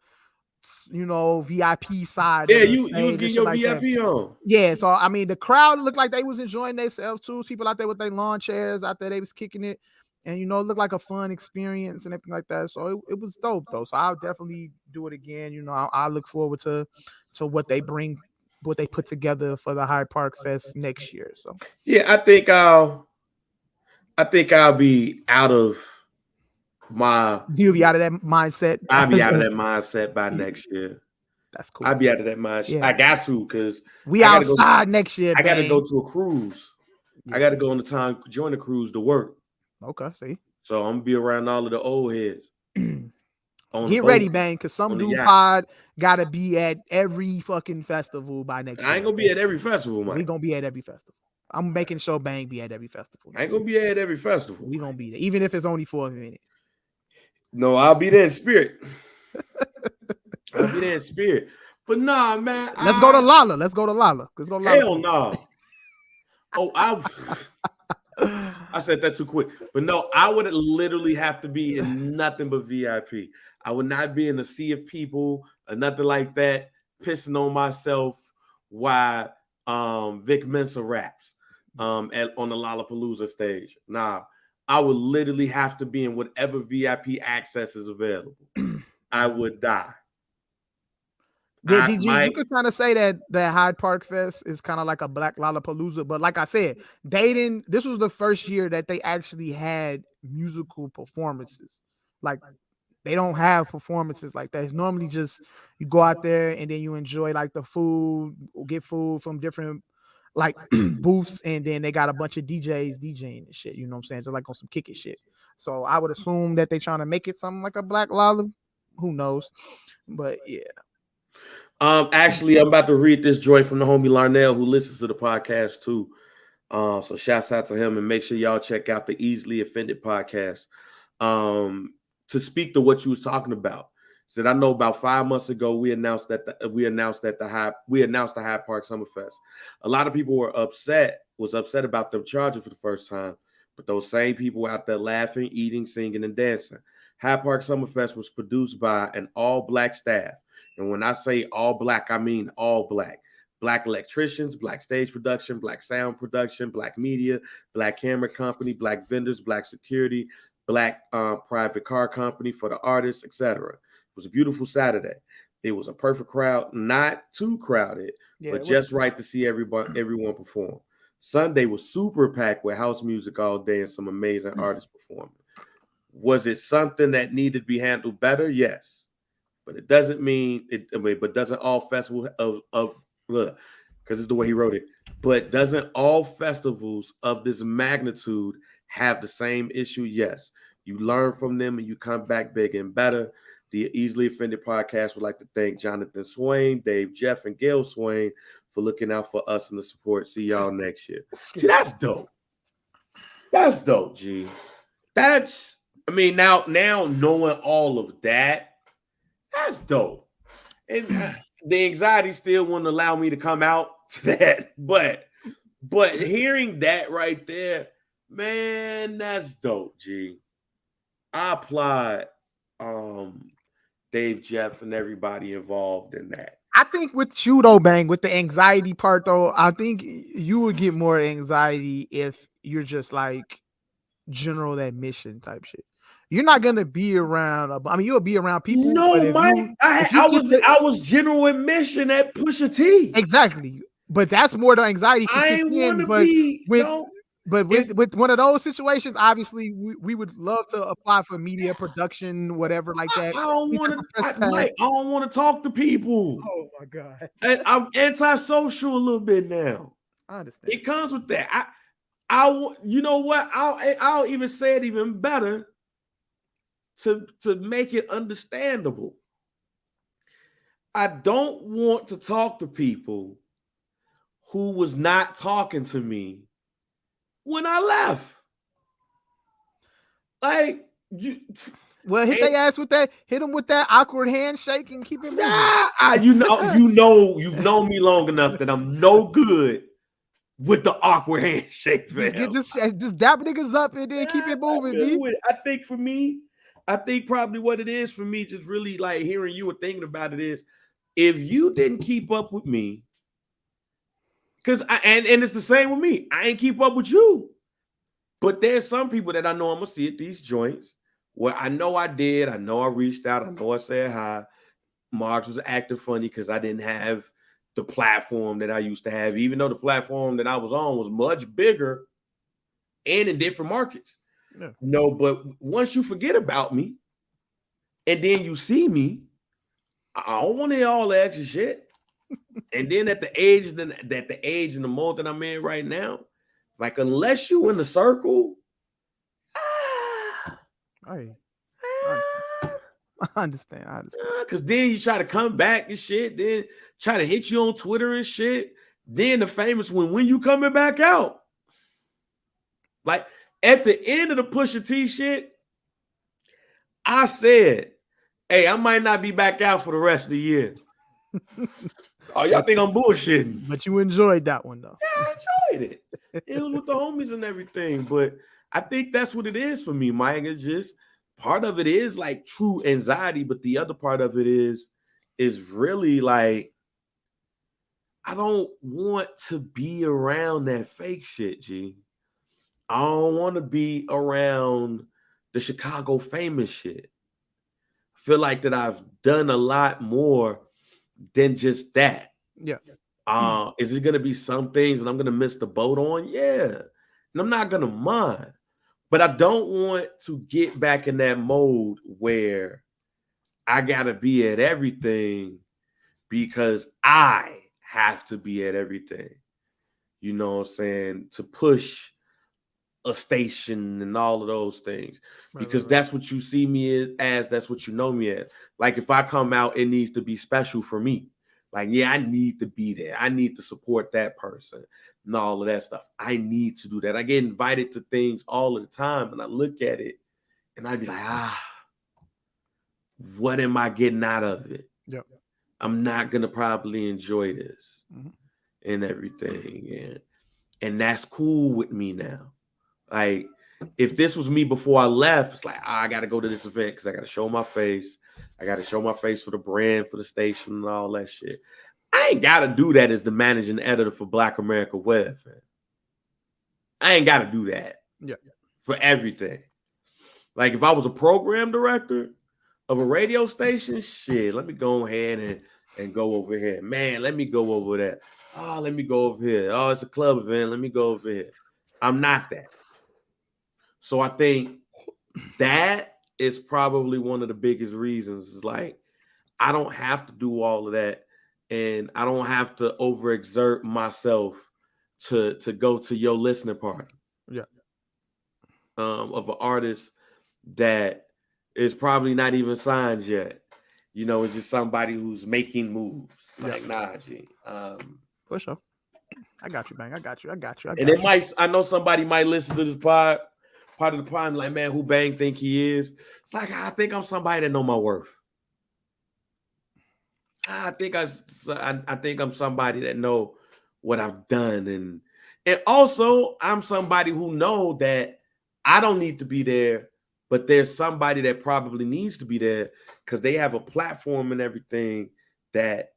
VIP side. Yeah, you was getting your VIP on. Yeah, so I mean, the crowd looked like they was enjoying themselves too. People out there with their lawn chairs out there, they was kicking it, and it looked like a fun experience and everything like that. So it was dope though. So I'll definitely do it again. I look forward to what they bring, what they put together for the Hyde Park Fest next year. So yeah, I think I'll be out of my. You'll be out of that mindset. I'll be out of that mindset by next year. That's cool. I'll be out of that mindset. Yeah. I got to, because we outside next year. I got to go to a cruise. Yeah. I got to go on the time, join the cruise to work. Okay, see. So I'm gonna be around all of the old heads. Get ready, man, because some new pod gotta be at every fucking festival by next year. I ain't gonna be at every festival, man. We gonna be at every festival. I'm making sure Bang be at every festival. I ain't gonna be at every festival. We gonna be there, even if it's only for a minute. No, I'll be there in spirit. I'll be there in spirit. But nah, man. Let's go to Lala. Let's go to Lala. Hell no. Oh, I said that too quick. But no, I would literally have to be in nothing but VIP. I would not be in a sea of people or nothing like that, pissing on myself while Vic Mensa raps on the Lollapalooza stage. Nah, I would literally have to be in whatever VIP access is available. I would die. Yeah, DG, you could kind of say that Hyde Park Fest is kind of like a Black Lollapalooza, but like I said, this was the first year that they actually had musical performances. Like, they don't have performances like that. It's normally just you go out there and then you enjoy like the food, get food from different like booths, and then they got a bunch of DJs DJing and shit. You know what I'm saying? Just like on some kick it shit. So I would assume that they're trying to make it something like a Black Lolla. Who knows? But yeah. Actually, I'm about to read this joint from the homie Larnell, who listens to the podcast too. So shouts out to him, and make sure y'all check out the Easily Offended podcast. To speak to what you was talking about, said I know about 5 months ago we announced the Hyde Park Summerfest. A lot of people were upset about them charging for the first time, but those same people were out there laughing, eating, singing, and dancing. Hyde Park Summerfest was produced by an all-black staff. And when I say all black, I mean all black. Black electricians, black stage production, black sound production, black media, black camera company, black vendors, black security, black private car company for the artists, etc. It was a beautiful Saturday. It was a perfect crowd, not too crowded, but just right to see everyone perform. Sunday was super packed with house music all day and some amazing artists performing. Was it something that needed to be handled better? Yes. But it doesn't mean it. But doesn't all festivals because it's the way he wrote it. But doesn't all festivals of this magnitude have the same issue? Yes. You learn from them and you come back bigger and better. The Easily Offended podcast would like to thank Jonathan Swain, Dave Jeff, and Gail Swain for looking out for us and the support. See y'all next year. See, that's dope. That's dope, G. Now knowing all of that. That's dope. And the anxiety still wouldn't allow me to come out to that. But hearing that right there, man, that's dope, G. I applaud Dave, Jeff, and everybody involved in that. I think with you though, Bang, with the anxiety part though, I think you would get more anxiety if you're just like general admission type shit. You're not gonna be around. You'll be around people. No, Mike. I was general admission at Pusha T. Exactly, but that's more the anxiety. I want to be. With one of those situations, obviously, we would love to apply for media production, whatever like that. I don't want to talk to people. Oh my god, I'm antisocial a little bit now. I understand. It comes with that. You know what? I'll even say it even better. To make it understandable, I don't want to talk to people who was not talking to me when I left. Like you. Well, hit their ass with that. Hit them with that awkward handshake and keep it moving. You've known me long enough that I'm no good with the awkward handshake. Just dap niggas up and then keep it moving. I think probably what it is for me, just really like hearing you and thinking about it is, if you didn't keep up with me, because and it's the same with me. I ain't keep up with you. But there's some people that I know I'm gonna see at these joints where I know I did. I know I reached out. I know I said hi. Marks was acting funny because I didn't have the platform that I used to have, even though the platform that I was on was much bigger and in different markets. Yeah. No, but once you forget about me and then you see me, I don't want to hear all the extra shit. And then at the age and the mode that I'm in right now, like unless you in the circle, I understand. Because then you try to come back and shit, then try to hit you on Twitter and shit. Then the famous when you coming back out, like. At the end of the Pusha T shit, I said, hey, I might not be back out for the rest of the year. Oh, y'all think I'm bullshitting. But you enjoyed that one, though. Yeah, I enjoyed it. It was with the homies and everything. But I think that's what it is for me, Mike. It's just part of it is like true anxiety, but the other part of it is really like, I don't want to be around that fake shit, G. I don't want to be around the Chicago famous shit. I feel like that I've done a lot more than just that. Yeah. Is it going to be some things that I'm going to miss the boat on? Yeah. And I'm not going to mind. But I don't want to get back in that mode where I got to be at everything because I have to be at everything. You know what I'm saying? To push a station and all of those things, because that's what you see me as, that's what you know me as. Like if I come out, it needs to be special for me. Like, yeah, I need to be there. I need to support that person and all of that stuff. I need to do that. I get invited to things all of the time, and I look at it, and I'd be like, what am I getting out of it? Yep. I'm not gonna probably enjoy this and everything, and that's cool with me now. Like, if this was me before I left, it's like, I got to go to this event because I got to show my face. I got to show my face for the brand, for the station, and all that shit. I ain't got to do that as the managing editor for Black America Web. I ain't got to do that for everything. Like, if I was a program director of a radio station, shit, let me go ahead and go over here. Man, let me go over there. Oh, let me go over here. Oh, it's a club event. Let me go over here. I'm not that. So I think that is probably one of the biggest reasons. Is like, I don't have to do all of that, and I don't have to overexert myself to go to your listening party. Yeah. Of an artist that is probably not even signed yet. You know, it's just somebody who's making moves. Like, nah, G. For sure. I got you, man. I got you. And it might, I know somebody might listen to this part of the pod, like, man, who Bang think he is? It's like, I think I'm somebody that know my worth. I think I'm somebody that know what I've done, and also I'm somebody who know that I don't need to be there, but there's somebody that probably needs to be there because they have a platform and everything that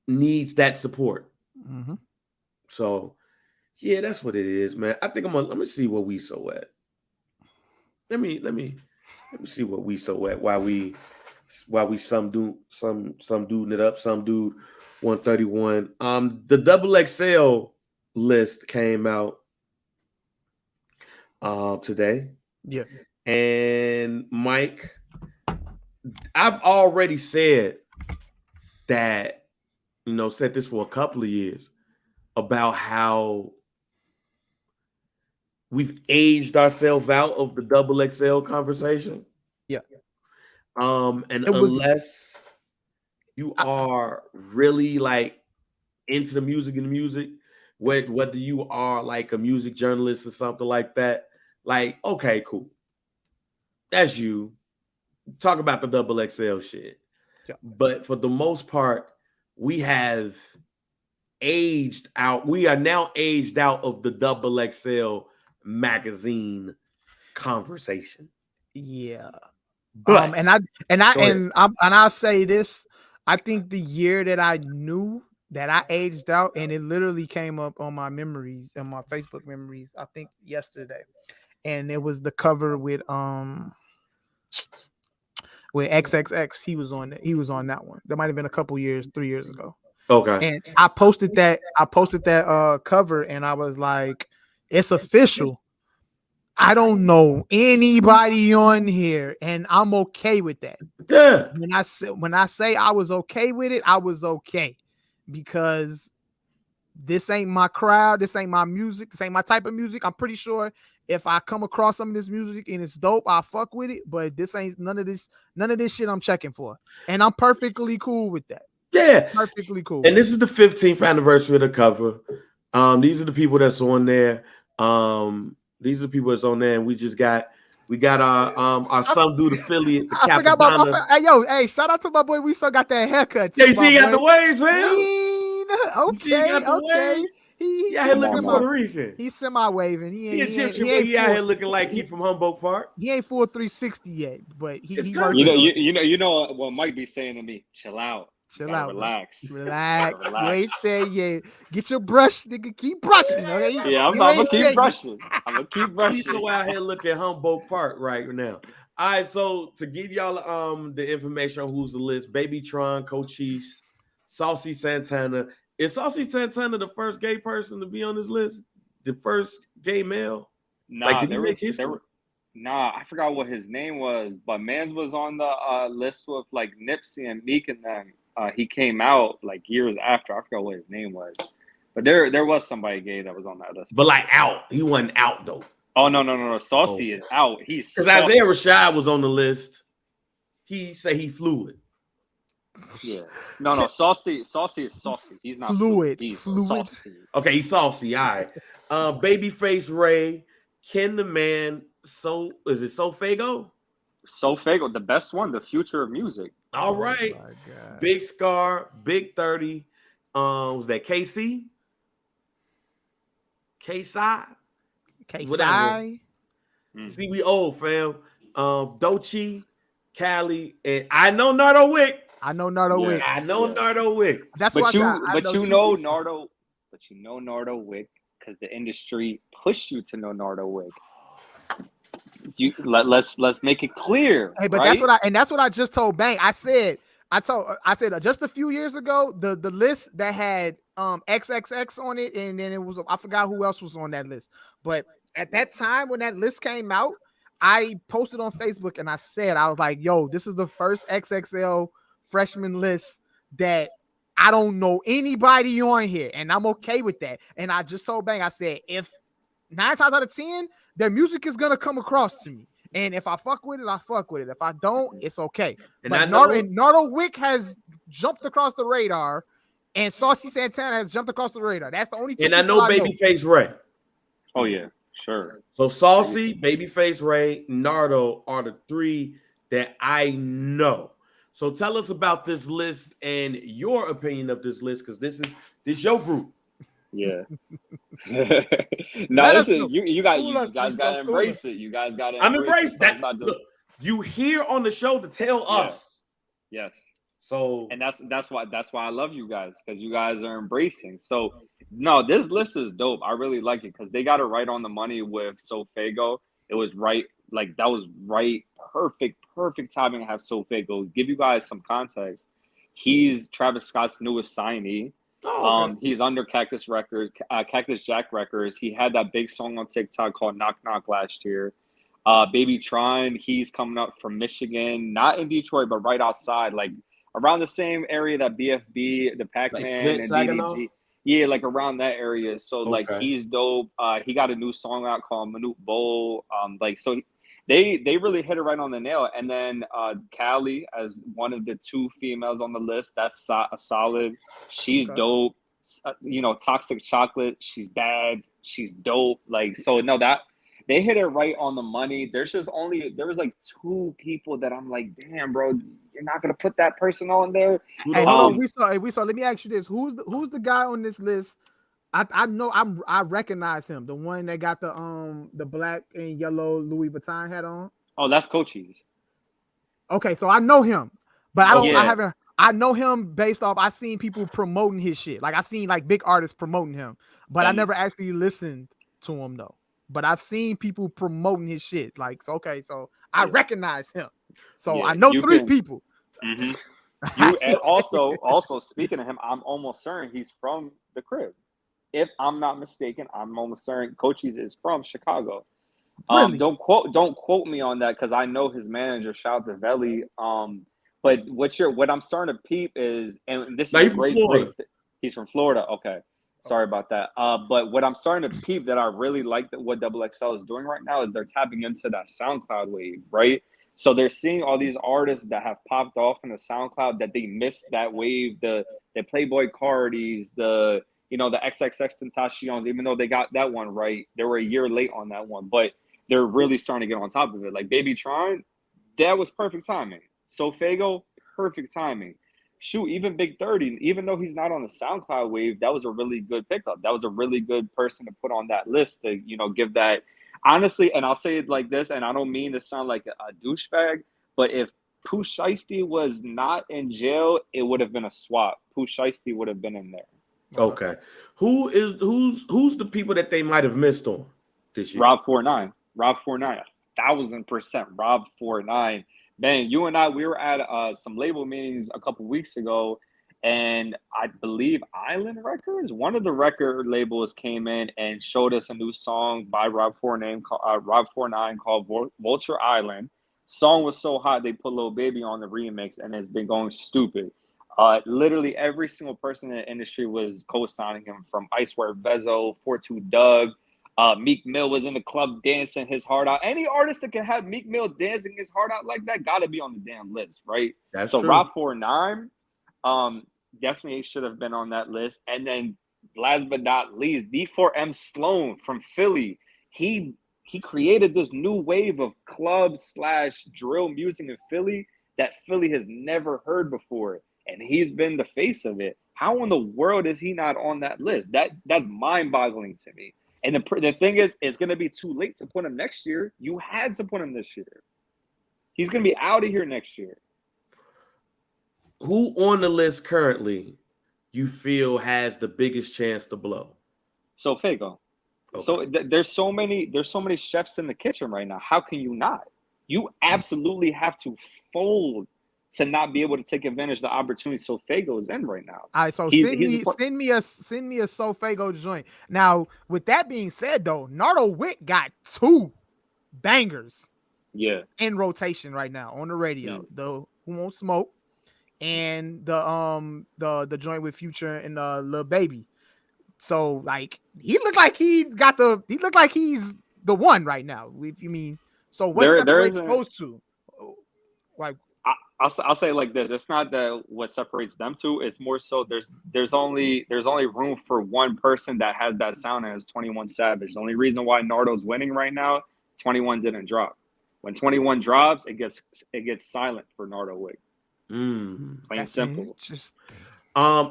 needs that support. So, yeah, that's what it is, man. I think let me see what we so at. Let me see what we so at. Why we some dude it up, some dude 131. The double XL list came out today. Yeah. And Mike, I've already said that, said this for a couple of years about how we've aged ourselves out of the double XL conversation. Yeah. And unless you are really like into the music, whether you are like a music journalist or something like that, like, okay, cool. That's you. Talk about the double XL shit. Yeah. But for the most part, we have aged out. We are now aged out of the double XL magazine conversation. Yeah. But I'll say this. I think the year that I knew that I aged out, and it literally came up on my memories, on my Facebook memories, I think yesterday. And it was the cover with XXX. He was on that one. That might have been 3 years ago. Okay. And I posted that cover, and I was like, it's official. I don't know anybody on here, and I'm okay with that. Yeah. When I say I was okay with it, I was okay, because this ain't my crowd, this ain't my music, this ain't my type of music. I'm pretty sure if I come across some of this music and it's dope, I'll fuck with it. But this ain't none of this shit I'm checking for, and I'm perfectly cool with that. Yeah, perfectly cool. And this is the 15th anniversary of the cover. These are the people that's on there. These are the people that's on there, and we got our Some Dude affiliate. The I forgot about hey, shout out to my boy. We still got that haircut too. JC got the waves, man. Okay. He out here looking Puerto Rican. He's semi-waving. He Egyptian, but he out here looking like he from Humboldt Park. He ain't full 360 yet, but he you know what Mike be saying to me? Chill out. Chill out. Relax. Wait there, yeah. Get your brush, nigga. Keep brushing. Okay? Yeah, I'm gonna keep brushing. He's so out here looking Humboldt Park right now. All right, so to give y'all the information on who's the list: Baby Tron, Cochise, Saucy Santana. Is Saucy Santana the first gay person to be on this list? The first gay male? Nah, I forgot what his name was, but Mans was on the list with like Nipsey and Meek and them. He came out like years after. I forgot what his name was, but there was somebody gay that was on that list. But like out, he wasn't out though. Oh no, Saucy is out. He's because Isaiah Rashad was on the list. He said he flew it. Yeah. No. Saucy is saucy. He's not fluid. He's Fluid. saucy. Okay, he's saucy. All right. Babyface Ray, Ken the Man. So is it Sofago? Sofago, the best one, the future of music. All right. My God. Big Scar, Big 30. Was that KC? KSI? Whatever. See, we old, fam. Dochi, Cali, and I know Nardo Wick. Wick. I know Nardo Wick. That's but what you, I but know you two know people. Nardo, but you know Nardo Wick because the industry pushed you to know Nardo Wick. Let's make it clear. Hey, but right? that's what I just told Bang. I said just a few years ago, the list that had XXX on it, and then it was, I forgot who else was on that list. But at that time when that list came out, I posted on Facebook and I said, I was like, yo, this is the first XXL freshman list that I don't know anybody on here, and I'm okay with that. And I just told Bang, I said, if 9 times out of 10, their music is gonna come across to me. And if I fuck with it, I fuck with it. If I don't, it's okay. And but Nardo Wick has jumped across the radar, and Saucy Santana has jumped across the radar. That's the only two. And I know Babyface Ray. Oh yeah, sure. So Saucy, Babyface Ray, Nardo are the 3 that I know. So tell us about this list and your opinion of this list, because this is your group. Yeah. No, listen, you guys gotta embrace it. You guys gotta. I'm embracing that. Look, you here on the show to tell us. Yes. So, and that's why I love you guys, because you guys are embracing. So no, this list is dope. I really like it because they got it right on the money with Sofago. It was right, like that was right, perfect timing to have Sofago. Give you guys some context. He's Travis Scott's newest signee. Oh, okay. He's under Cactus Jack Records. He had that big song on TikTok called Knock Knock last year. Baby Trine, he's coming up from Michigan, not in Detroit, but right outside, like around the same area that BFB, the Pac-Man, and DDG. Yeah, like around that area. So like he's dope. He got a new song out called Manute Bowl. So they really hit it right on the nail. And then Callie, as one of the 2 females on the list, that's a solid. She's dope. Toxic Chocolate, she's bad. She's dope. Like, so no, that they hit it right on the money. There was like 2 people that I'm like, damn, bro, you're not gonna put that person on there. Hey, hold on, we saw. Let me ask you this: who's the guy on this list? I know I recognize him. The one that got the black and yellow Louis Vuitton hat on. Oh, that's Cochise. Okay, so I know him, but I know him based off. I seen people promoting his shit. Like I seen like big artists promoting him, but I never actually listened to him though. But I've seen people promoting his shit. Like, so I recognize him. So I know 3 people. Mm-hmm. You and also speaking of him, I'm almost certain he's from the crib. If I'm not mistaken, I'm almost certain Cochise is from Chicago. Really? Don't quote me on that because I know his manager. Shout out to Veli. But what I'm starting to peep is, and this is great. He's from Florida. Okay. Sorry about that. But what I'm starting to peep that I really like what XXL is doing right now is they're tapping into that SoundCloud wave, right? So they're seeing all these artists that have popped off in the SoundCloud that they missed that wave, the Playboy Cardis, the XXX Tentaciones, even though they got that one right, they were a year late on that one, but they're really starting to get on top of it. Like Baby Trine, that was perfect timing. Sofago, perfect timing. Shoot, even Big 30, even though he's not on the SoundCloud wave, that was a really good pickup. That was a really good person to put on that list to, give that. Honestly, and I'll say it like this, and I don't mean to sound like a douchebag, but if Pooh Shiesty was not in jail, it would have been a swap. Pooh Shiesty would have been in there. Okay. Who's the people that they might have missed on this year? Rob 49, 1,000%. Rob 49. Man, you and I, we were at some label meetings a couple weeks ago, and I believe Island Records, one of the record labels, came in and showed us a new song by Rob 49 called Vulture Island. Song was so hot they put Lil Baby on the remix, and it's been going stupid. Literally every single person in the industry was co-signing him, from Icewear Vezo, 42 Doug. Meek Mill was in the club dancing his heart out. Any artist that can have Meek Mill dancing his heart out like that got to be on the damn list, right? That's so true. Rob 49, Definitely should have been on that list. And then last but not least, D4M Sloan from Philly. He created this new wave of club / drill music in Philly that Philly has never heard before. And he's been the face of it. How in the world is he not on that list? That's mind-boggling to me. And the thing is, it's going to be too late to put him next year. You had to put him this year. He's going to be out of here next year. Who on the list currently you feel has the biggest chance to blow? So Fago. Okay. So there's so many chefs in the kitchen right now. How can you not? You absolutely have to fold to not be able to take advantage of the opportunity Sofago is in right now. All right, so send me a Sofago joint. Now, with that being said, though, Nardo Wick got 2 bangers, in rotation right now on the radio. The Who Won't Smoke and the joint with Future and Lil Baby. So like he looked like he's the one right now. If you mean, so what separates those two? Like. I'll say it like this: it's not that what separates them two. It's more so there's only room for one person that has that sound, and it's 21 Savage. The only reason why Nardo's winning right now, 21 didn't drop. When 21 drops, it gets silent for Nardo Wick. Plain simple.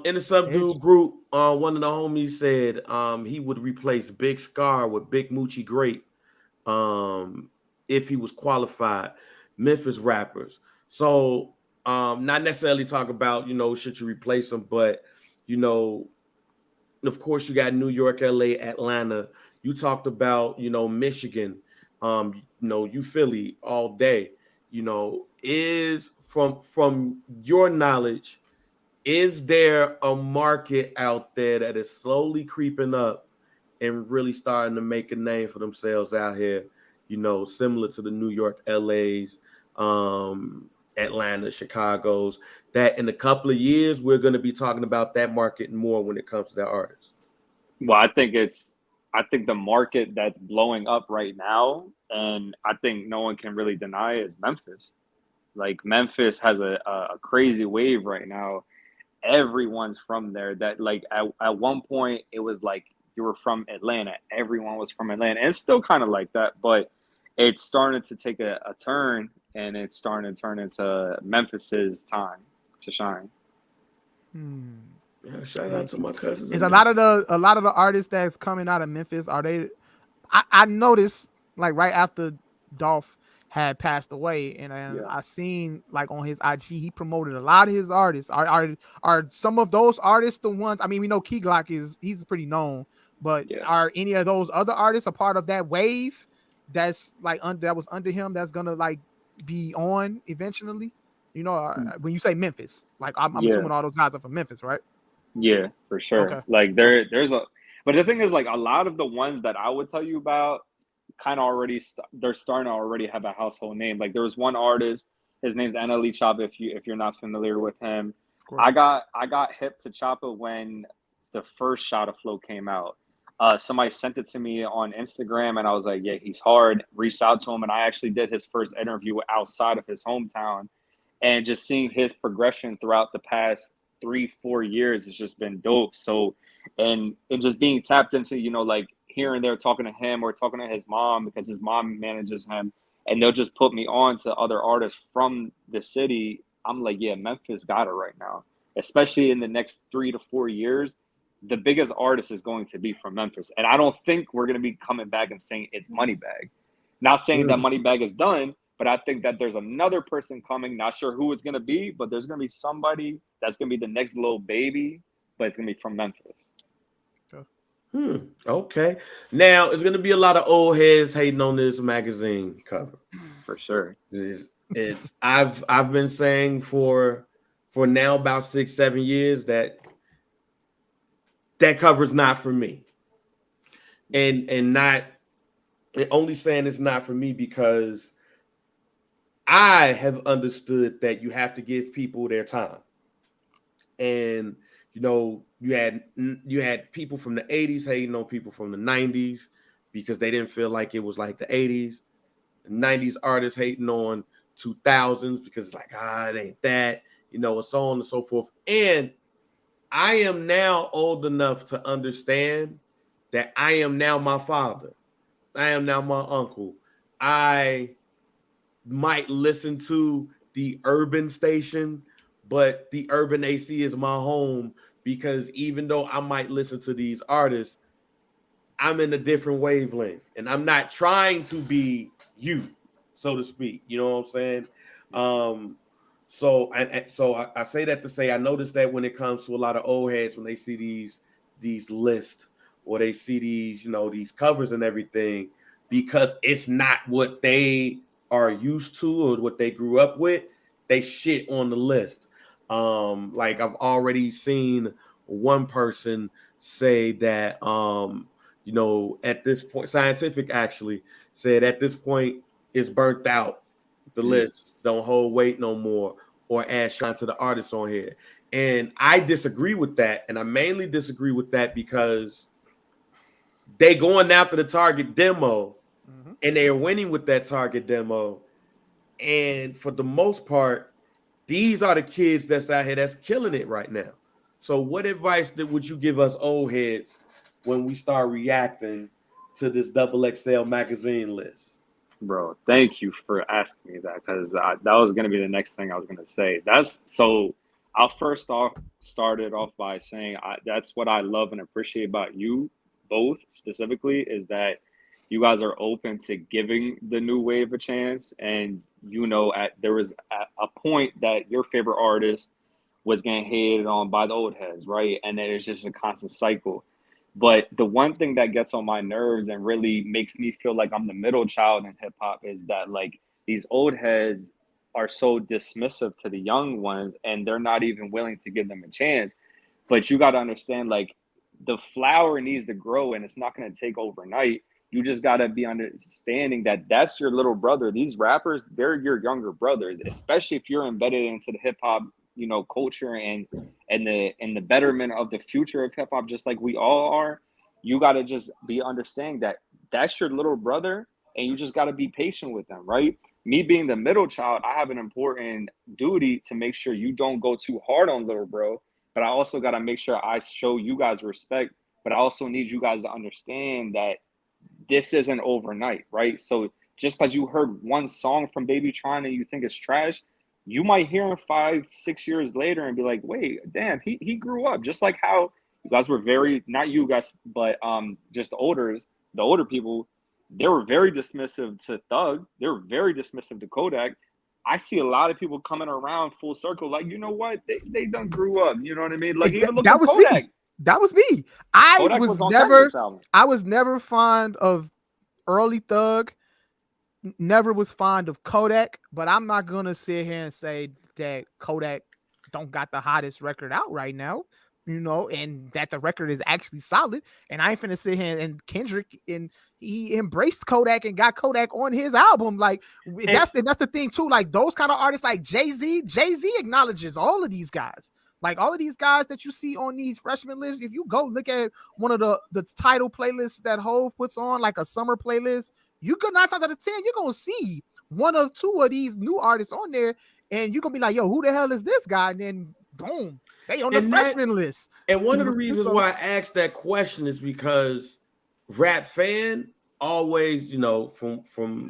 In the Subdued group, one of the homies said he would replace Big Scar with Big Moochie Great if he was qualified. Memphis rappers. So not necessarily talk about, should you replace them, but, of course you got New York, LA, Atlanta. You talked about, Michigan, you Philly all day, is from your knowledge, is there a market out there that is slowly creeping up and really starting to make a name for themselves out here, similar to the New York, LA's, Atlanta, Chicago's, that in a couple of years we're going to be talking about that market more when it comes to that artist? Well, I think the market that's blowing up right now, and I think no one can really deny it, is Memphis. Like Memphis has a crazy wave right now. Everyone's from there. That like at one point it was like you were from Atlanta. Everyone was from Atlanta. And it's still kind of like that, but it's starting to take a turn, and it's starting to turn into Memphis's time to shine. Yeah, shout out to my cousins. It's a lot of the artists that's coming out of Memphis. Are they? I noticed like right after Dolph had passed away, and I seen like on his IG he promoted a lot of his artists. Are some of those artists the ones? I mean, we know Key Glock he's pretty known, but are any of those other artists a part of that wave that's like that was under him that's gonna like be on eventually? When you say Memphis, like I'm assuming all those guys are from Memphis, right? Yeah, for sure. Okay. Like but the thing is, like a lot of the ones that I would tell you about kind of already they're starting to already have a household name. Like there was one artist, his name's NLE Choppa. If you're not familiar with him, I got hip to Choppa when the first Shot of Flow came out. Somebody sent it to me on Instagram, and I was like, yeah, he's hard. Reached out to him, and I actually did his first interview outside of his hometown, and just seeing his progression throughout the past 3-4 years has just been dope. So, and just being tapped into, like here and there talking to him or talking to his mom, because his mom manages him, and they'll just put me on to other artists from the city. I'm like, yeah, Memphis got it right now, especially in the next 3 to 4 years. The biggest artist is going to be from Memphis. And I don't think we're going to be coming back and saying it's Moneybagg. Not saying that Moneybagg is done, but I think that there's another person coming. Not sure who it's going to be, but there's going to be somebody that's going to be the next Lil Baby, but it's going to be from Memphis. Okay. Now, it's going to be a lot of old heads hating on this magazine cover. For sure. I've been saying for now about 6-7 years that cover's not for me. And not only saying it's not for me because I have understood that you have to give people their time. And you had people from the 80s hating on people from the 90s because they didn't feel like it was like the 80s. The 90s artists hating on 2000s because it's like, it ain't that. and so on and so forth. And I am now old enough to understand that I am now my father. I am now my uncle. I might listen to the urban station, but the urban AC is my home, because even though I might listen to these artists, I'm in a different wavelength, and I'm not trying to be you, so to speak. You know what I'm saying? So I say that to say, I noticed that when it comes to a lot of old heads, when they see these lists, or they see these, these covers and everything, because it's not what they are used to or what they grew up with, they shit on the list. Like I've already seen one person say that, at this point, Scientific actually said at this point it's burnt out. The list don't hold weight no more, or add shine to the artists on here. And I disagree with that. And I mainly disagree with that because they going after the target demo, and they are winning with that target demo. And for the most part, these are the kids that's out here that's killing it right now. So what advice would you give us old heads when we start reacting to this XXL magazine list? Bro, thank you for asking me that, because that was going to be the next thing I was going to say. I'll first off started off by saying that's what I love and appreciate about you both specifically, is that you guys are open to giving the new wave a chance. And there was a point that your favorite artist was getting hated on by the old heads, right? And then it's just a constant cycle. But the one thing that gets on my nerves and really makes me feel like I'm the middle child in hip hop is that, like, these old heads are so dismissive to the young ones, and they're not even willing to give them a chance. But you got to understand, like, the flower needs to grow, and it's not going to take overnight. You just got to be understanding that that's your little brother. These rappers, they're your younger brothers, especially if you're embedded into the hip hop, culture and the betterment of the future of hip hop, just like we all are. You got to just be understanding that that's your little brother, and you just got to be patient with them, right? Me being the middle child, I have an important duty to make sure you don't go too hard on little bro, but I also got to make sure I show you guys respect. But I also need you guys to understand that this isn't overnight, right? So just because you heard one song from Baby Tron and you think it's trash, you might hear him 5-6 years later and be like, wait, damn, he grew up. Just like how you guys were not you guys, but just the older people, they were very dismissive to Thug. They were very dismissive to Kodak. I see a lot of people coming around full circle, like, you know what? They done grew up. You know what I mean? Like, even look at Kodak. That was me. I was never fond of early Thug. Never was fond of Kodak, but I'm not gonna sit here and say that Kodak don't got the hottest record out right now, and that the record is actually solid. And I ain't finna sit here and Kendrick, and he embraced Kodak and got Kodak on his album. Like, that's the thing too. Like, those kind of artists like Jay-Z acknowledges all of these guys. Like, all of these guys that you see on these freshman lists, if you go look at one of the title playlists that Hove puts on, like a summer playlist, you could 9 times out of 10, you're going to see one or two of these new artists on there, and you're going to be like, yo, who the hell is this guy? And then, boom, they on the freshman list. And one of the reasons why I asked that question is because Rap Fan always, from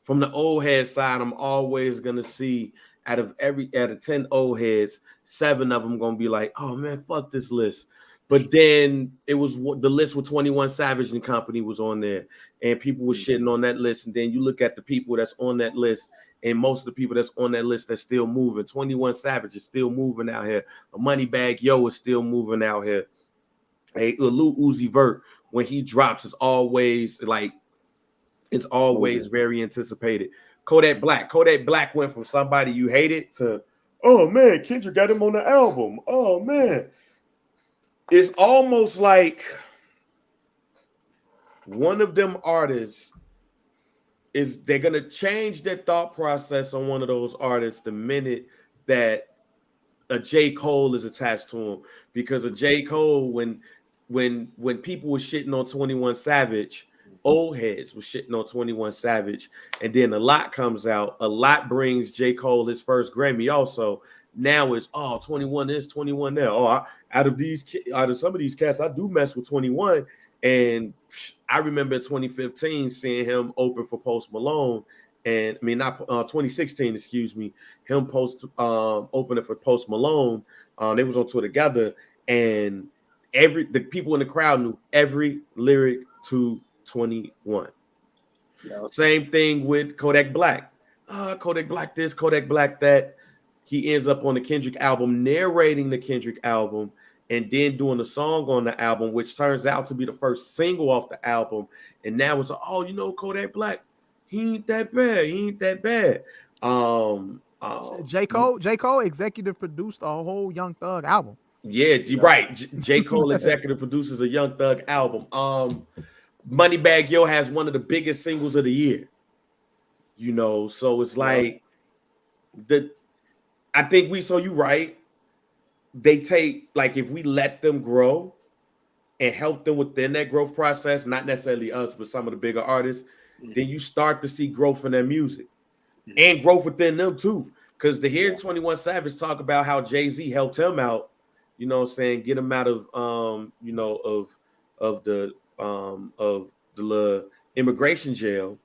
the old head side, I'm always going to see out of 10 old heads, 7 of them going to be like, oh, man, fuck this list. But then it was the list with 21 Savage and Company was on there, and people were shitting on that list. And then you look at the people that's on that list, and most of the people that's on that list that's still moving. 21 Savage is still moving out here. A Moneybagg Yo is still moving out here. A Lil Uzi Vert, when he drops, is always very anticipated. Kodak Black went from somebody you hated to, oh man, Kendrick got him on the album. Oh man. It's almost like one of them artists they're gonna change their thought process on one of those artists the minute that a J. Cole is attached to him. Because a J. Cole, when people were shitting on 21 Savage, old heads was shitting on 21 Savage, and then A Lot comes out. A Lot brings J. Cole his first Grammy also. Now it's 21 this, 21 now. Out of some of these cats, I do mess with 21. And I remember in 2015 seeing him open for Post Malone, and I mean not 2016, excuse me, him opening for Post Malone. They was on tour together, and the people in the crowd knew every lyric to 21. Yep. Same thing with Kodak Black. Kodak Black this, Kodak Black that. He ends up on the Kendrick album, narrating the Kendrick album, and then doing the song on the album, which turns out to be the first single off the album. And now it's Kodak Black, he ain't that bad. He ain't that bad. J. Cole executive produced a whole Young Thug album. Yeah, right. J. Cole executive produces a Young Thug album. Moneybagg Yo has one of the biggest singles of the year. So it's like I think you're right. They take, like, if we let them grow and help them within that growth process, not necessarily us, but some of the bigger artists, then you start to see growth in their music and growth within them too. Because to hear 21 Savage talk about how Jay-Z helped him out, get him out of the immigration jail,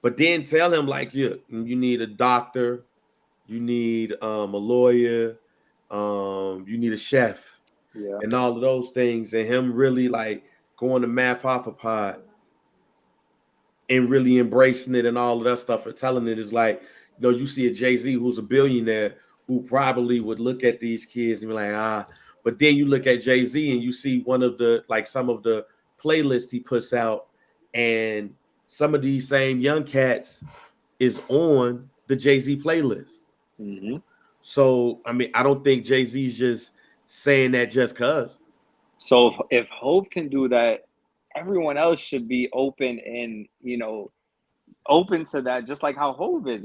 but then tell him like, you need a doctor, you need a lawyer, you need a chef, and all of those things, and him really like going to Math Alpha Pod and really embracing it and all of that stuff and telling it is like, you see a Jay-Z who's a billionaire who probably would look at these kids and be like, but then you look at Jay-Z and you see some of the playlists he puts out, and some of these same young cats is on the Jay-Z playlist. Mm-hmm. So, I mean, I don't think Jay-Z's just saying that just because. So if Hov can do that, everyone else should be open and, open to that, just like how Hov is.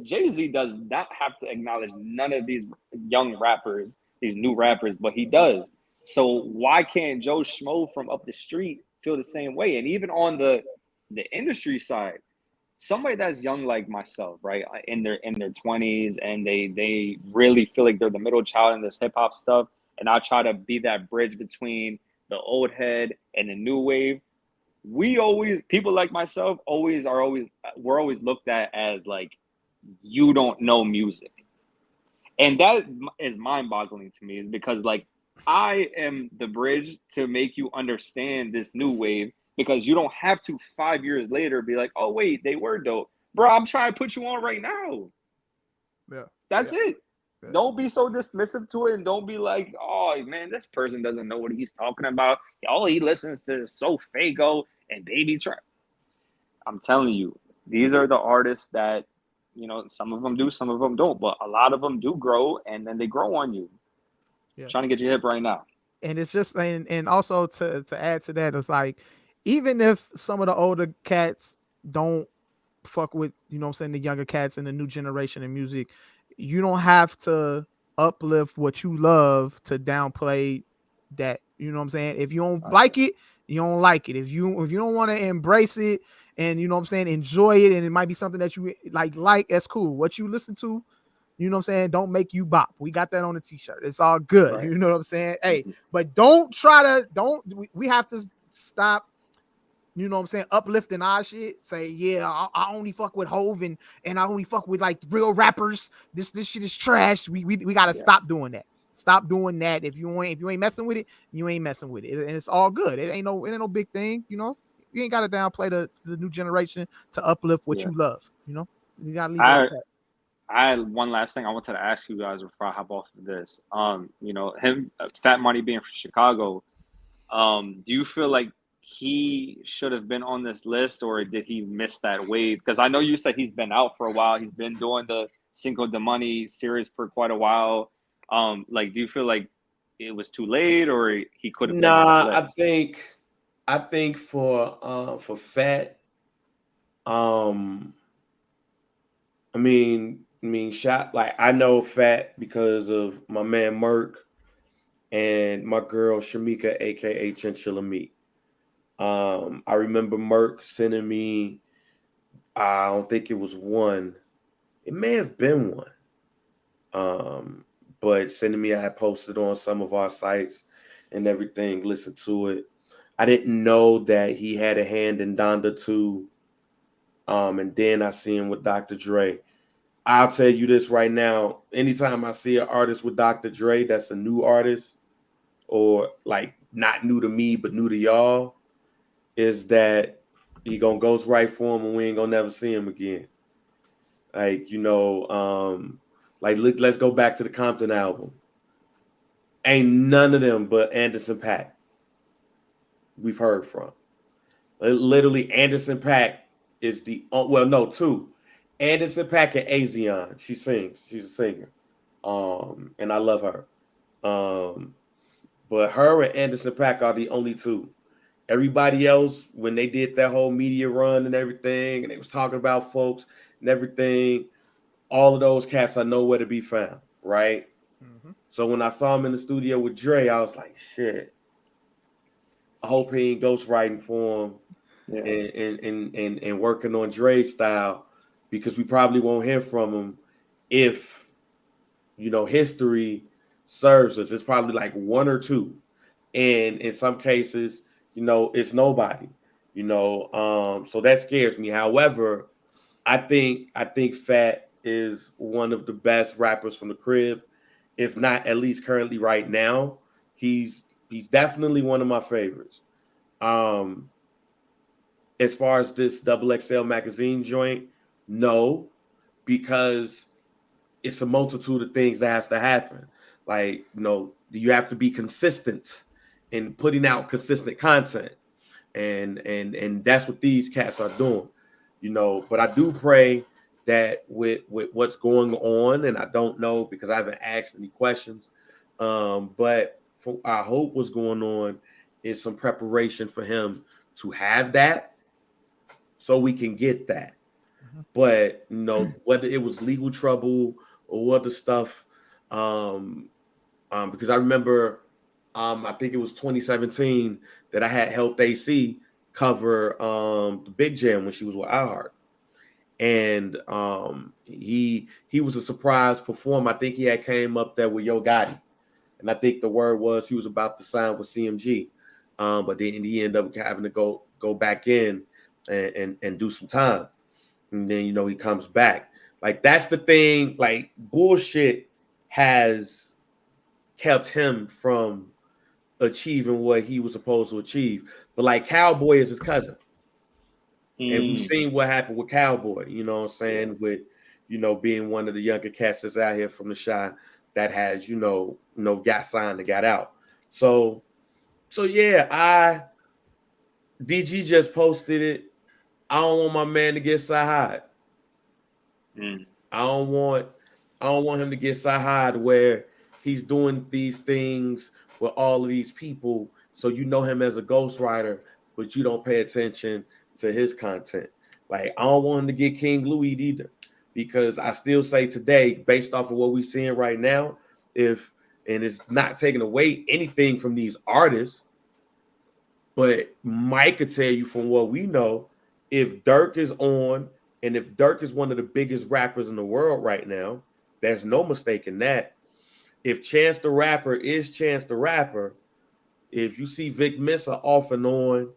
Jay-Z does not have to acknowledge none of these young rappers, these new rappers, but he does. So why can't Joe Schmo from up the street feel the same way? And even on the industry side, somebody that's young like myself, right, in their 20s, and they really feel like they're the middle child in this hip hop stuff, and I try to be that bridge between the old head and the new wave. People like myself we're always looked at as like, you don't know music, and that is mind-boggling to me, is because like I am the bridge to make you understand this new wave. Because you don't have to 5 years later be like, oh, wait, they were dope. Bro, I'm trying to put you on right now. Yeah. That's it. Yeah. Don't be so dismissive to it, and don't be like, oh, man, this person doesn't know what he's talking about. All he listens to is So Fago and Baby Trap. I'm telling you, these are the artists that, some of them do, some of them don't. But a lot of them do grow, and then they grow on you. Yeah. Trying to get your hip right now. And it's just, and also to add to that, it's like, even if some of the older cats don't fuck with, the younger cats and the new generation of music, you don't have to uplift what you love to downplay that. You know what I'm saying? If you don't like it, you don't like it. If you don't want to embrace it and, enjoy it, and it might be something that you like, that's cool. What you listen to, don't make you bop. We got that on the t-shirt. It's all good. Right. You know what I'm saying? Hey, but we have to stop, uplifting our shit. Say, yeah, I only fuck with Hov and I only fuck with like real rappers. This shit is trash. We gotta stop doing that. Stop doing that. If you ain't messing with it, you ain't messing with it. And it's all good. It ain't no big thing, You ain't gotta downplay the new generation to uplift what you love. You gotta leave it like that. I had one last thing I wanted to ask you guys before I hop off of this. Fat Money being from Chicago, do you feel like he should have been on this list, or did he miss that wave? Because I know you said he's been out for a while. He's been doing the Cinco de Money series for quite a while. Do you feel like it was too late, or he could have been on the list? I think for Fat, shot, like, I know Fat because of my man Merk and my girl Shamika, aka Chinchilla Meat. I remember Merk sending me, I don't think it was one, it may have been one, but Cinemy I had posted on some of our sites and everything. Listen to it. I didn't know that he had a hand in Donda 2. And then I see him with Dr. Dre. I'll tell you this right now. Anytime I see an artist with Dr. Dre that's a new artist, or like not new to me, but new to y'all, is that he gonna ghost right for him and we ain't gonna never see him again. Like, let's go back to the Compton album. Ain't none of them but Anderson .Paak we've heard from. Literally, Anderson .Paak is two. Anderson .Paak and Desean. She sings. She's a singer. And I love her. But her and Anderson .Paak are the only two. Everybody else, when they did that whole media run and everything, and they was talking about folks and everything, all of those cats are nowhere to be found, right? Mm-hmm. So when I saw him in the studio with Dre, I was like, shit. I hope he ain't ghostwriting for him. Yeah. And working on Dre's style, because we probably won't hear from him if history serves us. It's probably like one or two, and in some cases, it's nobody. So that scares me. However, I think Fat is one of the best rappers from the crib, if not at least currently right now. He's definitely one of my favorites. As far as this XXL magazine joint, no, because it's a multitude of things that has to happen. Like, you have to be consistent in putting out consistent content. And that's what these cats are doing, But I do pray that with what's going on, and I don't know because I haven't asked any questions, but I hope what's going on is some preparation for him to have that, so we can get that. But whether it was legal trouble or other stuff, because I remember, I think it was 2017 that I had helped AC cover the Big Jam when she was with iHeart, and he was a surprise performer. I think he had came up there with Yo Gotti, and I think the word was he was about to sign with CMG, but then he ended up having to go back in and do some time. And then, he comes back. Like, that's the thing. Like, bullshit has kept him from achieving what he was supposed to achieve. But, like, Cowboy is his cousin. And we've seen what happened with Cowboy, you know what I'm saying? With, being one of the younger cats that's out here from the Chi that has, got signed and got out. So yeah, DG just posted it. I don't want my man to get side. I don't want him to get side where he's doing these things with all of these people, so him as a ghostwriter, but you don't pay attention to his content. Like, I don't want him to get King Louis either, because I still say today, based off of what we're seeing right now, and it's not taking away anything from these artists, but Mike could tell you from what we know, if Dirk is on, and if Dirk is one of the biggest rappers in the world right now, there's no mistaking that. If Chance the Rapper is Chance the Rapper, if you see Vic Mensa off and on,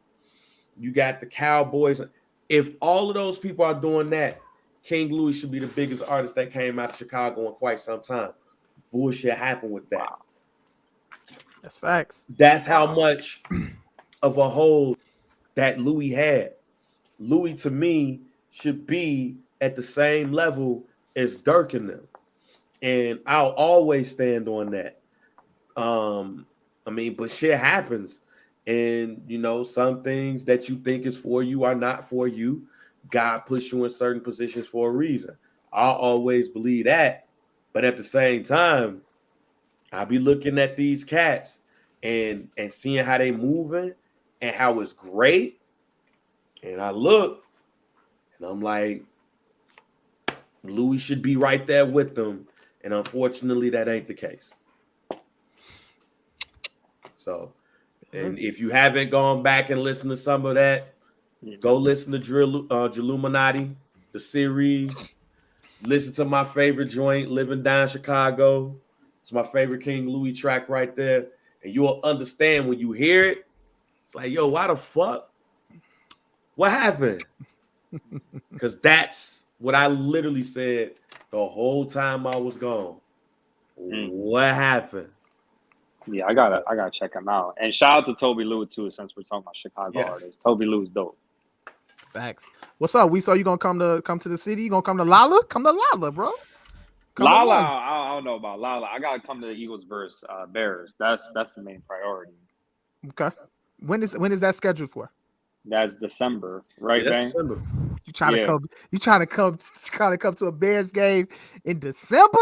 you got the Cowboys. If all of those people are doing that, King Louis should be the biggest artist that came out of Chicago in quite some time. Bullshit happened with that. That's facts. That's how much of a hold that Louis had. Louis, to me, should be at the same level as Dirk and them. And I'll always stand on that. But shit happens. And, some things that you think is for you are not for you. God puts you in certain positions for a reason. I'll always believe that. But at the same time, I'll be looking at these cats and seeing how they moving and how it's great. And I look and I'm like, Louis should be right there with them. And unfortunately, that ain't the case. So, and if you haven't gone back and listened to some of that, go listen to Illuminati, the series. Listen to my favorite joint, Living Down Chicago. It's It's my favorite King Louis track right there. And you'll understand when you hear it. It's like, yo, why the fuck? What happened? Because that's what I literally said the whole time I was gone. What happened? Yeah, I gotta check him out. And shout out to Toby Lou too, since we're talking about Chicago artists. Toby Lou's dope. Facts. What's up? We saw you gonna come to the city? You gonna come to Lala? Come to Lala, bro. Lala, I don't know about Lala. I gotta come to the Eagles versus Bears. That's the main priority. Okay. When is that scheduled for? That's December, right, That's Bang? December. You trying to come to a Bears game in December?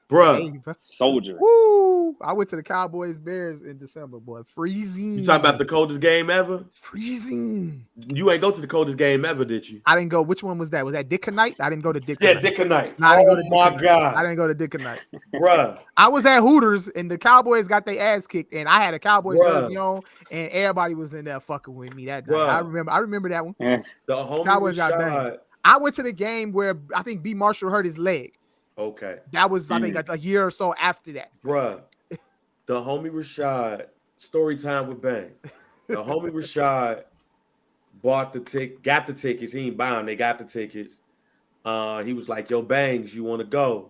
Bruh. Hey, bro. Soldier. Woo! I went to the Cowboys Bears in December, boy. Freezing. You talking about the coldest game ever? Freezing. You ain't go to the coldest game ever, did you? I didn't go. Which one was that? Was that Dick Night? I didn't go to Dick. Yeah, Dick Night. No, I didn't go to my Dick God. I didn't go to Dick Night. Bruh. I was at Hooters and the Cowboys got their ass kicked, and I had a Cowboys jersey on, and everybody was in there fucking with me that night. I remember that one. The homie Cowboys got Rashad. banged. I went to the game where I think B. Marshall hurt his leg. Okay. That was, I think, a year or so after that. Bruh, the homie Rashad, story time with Bang. The homie Rashad got the tickets. He ain't buying. They got the tickets. He was like, yo, Bangs, you want to go?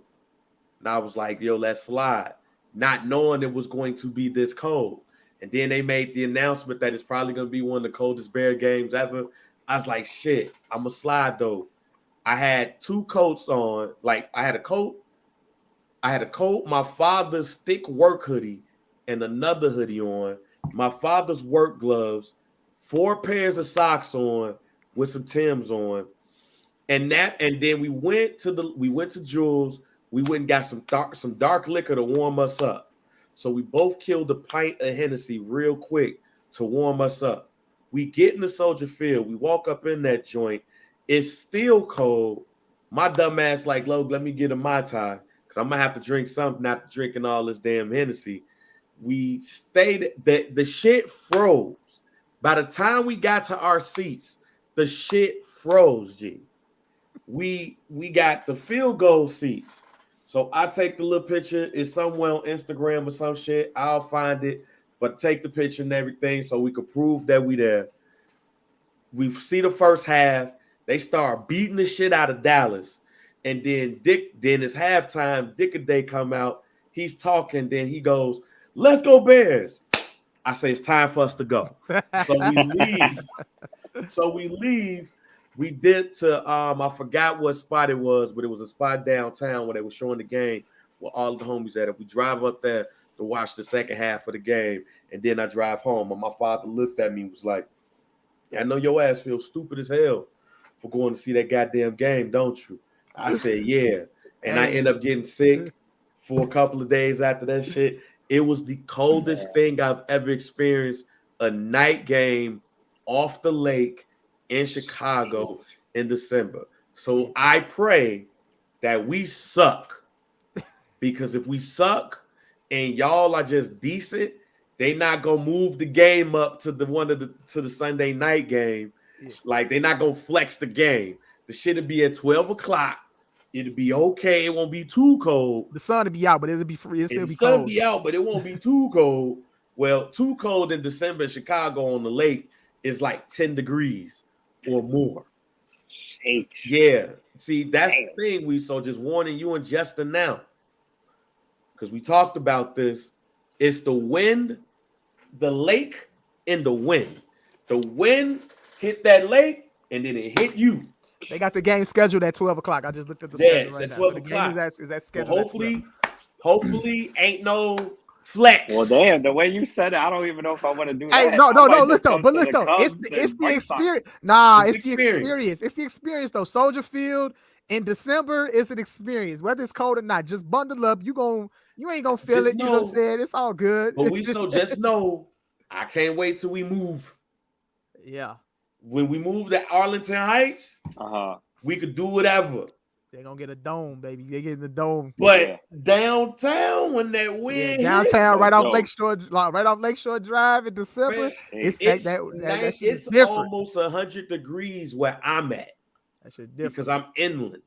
And I was like, yo, let's slide. Not knowing it was going to be this cold. And then they made the announcement that it's probably going to be one of the coldest Bear games ever. I was like, shit, I'm going to slide, though. I had two coats on. Like, I had a coat, my father's thick work hoodie, and another hoodie on, my father's work gloves, 4 pairs of socks on with some Timbs on. And then we went to Jules. We went and got some dark liquor to warm us up. So we both killed a pint of Hennessy real quick to warm us up. We get in the Soldier Field. We walk up in that joint. It's still cold. My dumb ass like, Lo, let me get a Mai Tai because I'm going to have to drink something after drinking all this damn Hennessy. We stayed, the shit froze. By the time we got to our seats, the shit froze, G. We got the field goal seats. So I take the little picture. It's somewhere on Instagram or some shit. I'll find it. But take the picture and everything so we could prove that we there. We see the first half. They start beating the shit out of Dallas. And then it's halftime. Dickaday come out. He's talking. Then he goes, let's go Bears. I say, it's time for us to go. So we leave. We did to, I forgot what spot it was, but it was a spot downtown where they were showing the game where all the homies at. We drive up there to watch the second half of the game. And then I drive home. And my father looked at me and was like, I know your ass feels stupid as hell for going to see that goddamn game, don't you? I said, yeah. And I end up getting sick for a couple of days after that shit. It was the coldest thing I've ever experienced. A night game off the lake in Chicago in December. So I pray that we suck. Because if we suck and y'all are just decent, they not gonna move the game up to the Sunday night game. Yeah. Like they're not gonna flex the game. The shit'll be at 12 o'clock. It'll be okay. It won't be too cold. The sun will be out, but it'll be free. It'll be cold. Sun be out, but it won't be too cold. Well, too cold in December in Chicago on the lake is like 10 degrees or more. Yeah. See, that's the thing. We so just warning you and Justin now. Because we talked about this. It's the wind, the lake, and the wind. The wind hit that lake, and then it hit you. They got the game scheduled at 12 o'clock. I just looked at the schedule right at now. 12 o'clock. Is that scheduled? Well, hopefully ain't no flex. Well, damn, the way you said it, I don't even know if I want to do that. Hey, no, look though. It's the experience. Nah, it's the experience. It's the experience though. Soldier Field in December is an experience, whether it's cold or not. Just bundle up. You ain't gonna feel it. You know what I'm saying? It's all good. But just know, I can't wait till we move. Yeah. When we move to Arlington Heights, we could do whatever. They're gonna get a dome, baby. They get in the dome. But downtown, when that wind downtown, hits, right off Lakeshore Drive in December, it's different. Almost 100 degrees where I'm at. That shit different because I'm inland.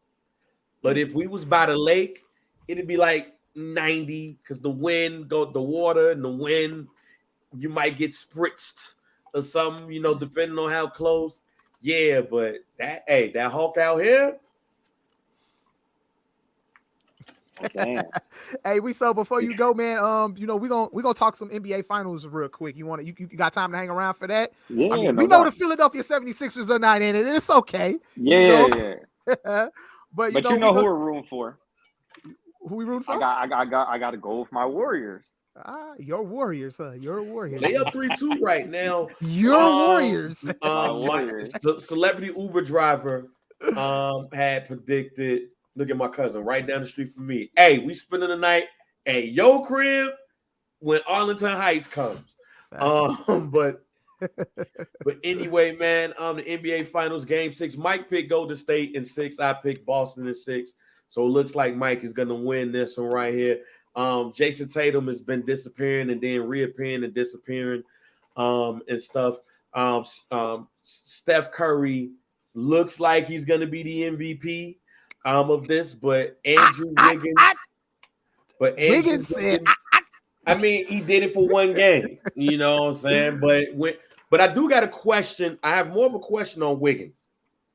But if we was by the lake, it'd be like 90 because the water and the wind, you might get spritzed or something, you know, depending on how close. Yeah, but that Hawk out here. Damn. Hey, before you go, man, you know, we're gonna talk some NBA finals real quick. You got time to hang around for that? Yeah, I mean, no we know doubt. the Philadelphia 76ers are not in it, and it's okay. Yeah, you know? yeah. But you know who we're rooting for. Who we rooting for? I got to go with my Warriors. Your Warriors, huh? Your Warriors. They up 3-2 right now. Your Warriors. Warriors. Celebrity Uber driver had predicted. Look at my cousin right down the street from me. Hey, we spending the night at your crib when Arlington Heights comes. But anyway, man, the NBA Finals Game 6. Mike picked Golden State in 6. I picked Boston in 6. So it looks like Mike is gonna win this one right here. Jason Tatum has been disappearing and then reappearing and disappearing and stuff. Steph Curry looks like he's gonna be the MVP of this, but Andrew Wiggins. Wiggins said, I mean, he did it for one game. You know what I'm saying? But I do got a question. I have more of a question on Wiggins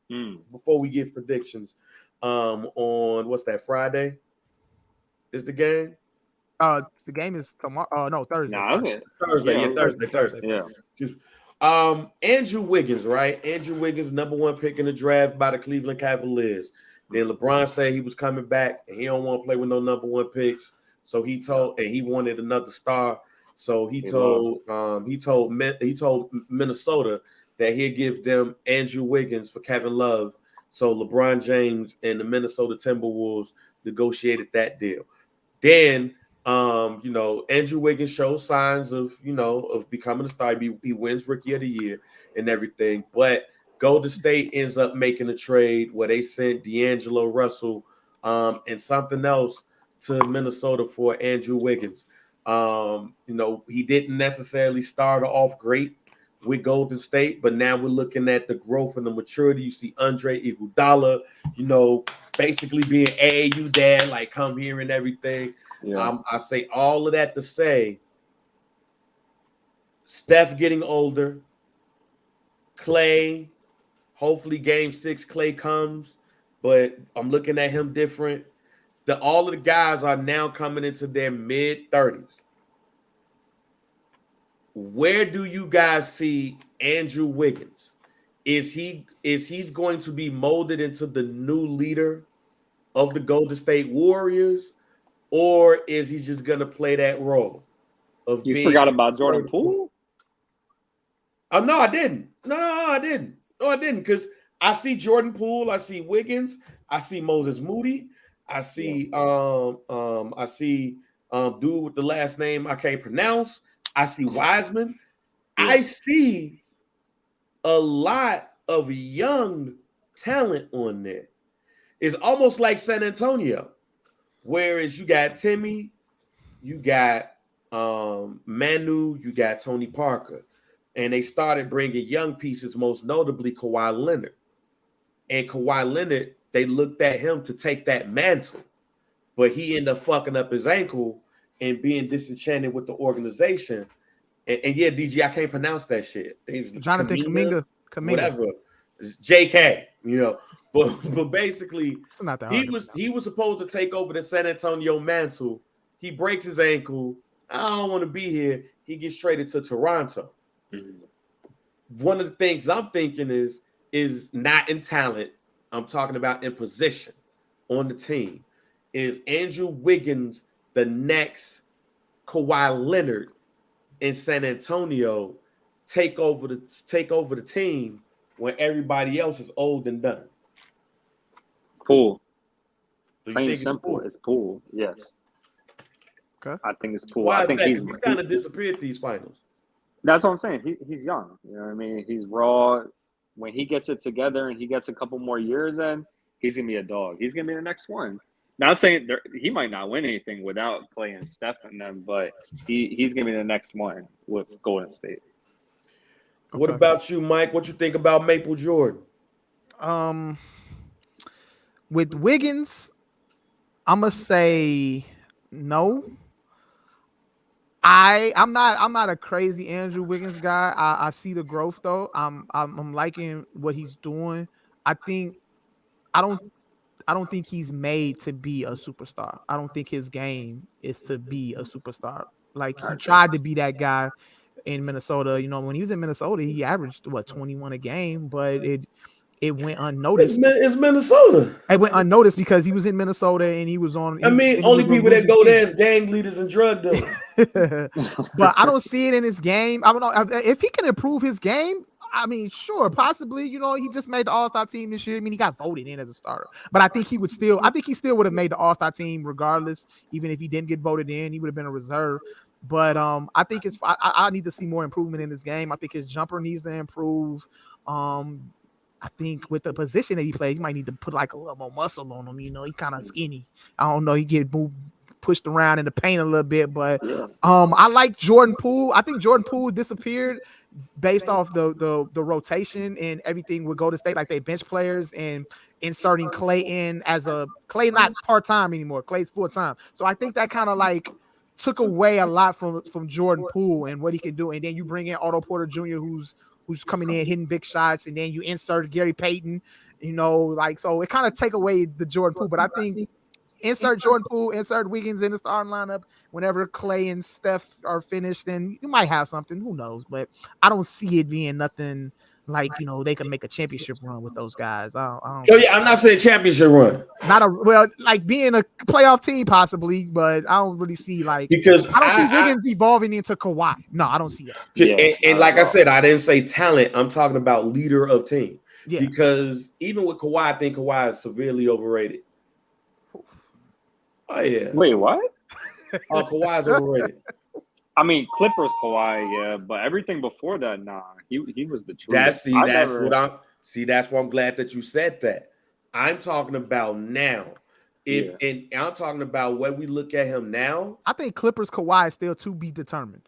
before we give predictions. On what's that, Friday? Is the game? The game is tomorrow. No, Thursday. Nah, is it? Thursday. Yeah, Thursday. Yeah. Andrew Wiggins, right? Andrew Wiggins, number 1 pick in the draft by the Cleveland Cavaliers. Then LeBron said he was coming back and he don't want to play with no number 1 picks. So he wanted another star. So he told Minnesota that he'd give them Andrew Wiggins for Kevin Love. So LeBron James and the Minnesota Timberwolves negotiated that deal. Then Andrew Wiggins shows signs of becoming a star. He wins Rookie of the Year and everything. But Golden State ends up making a trade where they sent D'Angelo Russell and something else to Minnesota for Andrew Wiggins. He didn't necessarily start off great with Golden State, but now we're looking at the growth and the maturity. You see Andre Iguodala, basically being, hey, you dad, like come here and everything. Yeah. I say all of that to say Steph getting older, Clay, hopefully game 6 Clay comes, but I'm looking at him different. All of the guys are now coming into their mid-30s. Where do you guys see Andrew Wiggins? Is he's going to be molded into the new leader of the Golden State Warriors, or is he just going to play that role of you forgot about Jordan Poole? No, I didn't. No, I didn't. No, I didn't, because I see Jordan Poole, I see Wiggins, I see Moses Moody, I see dude with the last name I can't pronounce. I see Wiseman. Yeah. I see a lot of young talent on there. It's almost like San Antonio, whereas you got Timmy, you got Manu, you got Tony Parker, and they started bringing young pieces, most notably Kawhi Leonard. And Kawhi Leonard, they looked at him to take that mantle, but he ended up fucking up his ankle and being disenchanted with the organization. And yeah, DG, I can't pronounce that shit. It's Jonathan Kuminga. Whatever. It's JK, But basically, he was supposed to take over the San Antonio mantle. He breaks his ankle. I don't want to be here. He gets traded to Toronto. Mm-hmm. One of the things I'm thinking is not in talent. I'm talking about in position on the team. Is Andrew Wiggins the next Kawhi Leonard in San Antonio take over the team when everybody else is old and done? Poole. Plain and simple, it's Poole. Yes. Okay. I think it's Poole. Why I think he's kind of disappeared these finals. That's what I'm saying. He's young. You know what I mean? He's raw. When he gets it together and he gets a couple more years in, he's gonna be a dog. He's gonna be the next one. Not saying he might not win anything without playing Steph and them, but he's gonna be the next one with Golden State. Okay. What about you, Mike? What you think about Maple Jordan? With Wiggins, I'm gonna say No. I'm not a crazy Andrew Wiggins guy. I see the growth though. I'm liking what he's doing. I don't think he's made to be a superstar. I don't think his game is to be a superstar. Like he tried to be that guy in Minnesota. You know, when he was in Minnesota, he averaged 21 a game, but it went unnoticed. It's Minnesota. It went unnoticed because he was in Minnesota and he was on. Only people that go there is gang leaders and drug dealers. But I don't see it in his game. I don't know if he can improve his game. I mean, sure, possibly. You know, he just made the All-Star team this year. I mean, he got voted in as a starter, but I think he still would have made the All-Star team regardless. Even if he didn't get voted in, he would have been a reserve. But I think I need to see more improvement in this game. I think his jumper needs to improve. I think with the position that he plays, he might need to put like a little more muscle on him. You know, he kind of skinny. I don't know. He get pushed around in the paint a little bit, but I like Jordan Poole. I think Jordan Poole disappeared based off the rotation and everything with Golden State, like they bench players and inserting Clay in as Clay not part-time anymore. Clay's full-time. So I think that kind of like took away a lot from Jordan Poole and what he can do. And then you bring in Otto Porter Jr., who's coming in hitting big shots, and then you insert Gary Payton, you know, like, so it kind of take away the Jordan Poole. But I think insert Jordan Poole, insert Wiggins in the starting lineup whenever Clay and Steph are finished, then you might have something. Who knows? But I don't see it being nothing like, you know, they can make a championship run with those guys. I don't I'm not saying championship run. Like being a playoff team possibly, but I don't really see because I don't see Wiggins evolving into Kawhi. No, I don't see that. Yeah, and like I said, I didn't say talent. I'm talking about leader of team. Yeah. Because even with Kawhi, I think Kawhi is severely overrated. Oh yeah. Wait, what? Oh, Kawhi's overrated. I mean, Clippers Kawhi, yeah, but everything before that, nah, he was the truth. That's why I'm glad that you said that. I'm talking about now. And I'm talking about when we look at him now. I think Clippers Kawhi is still to be determined.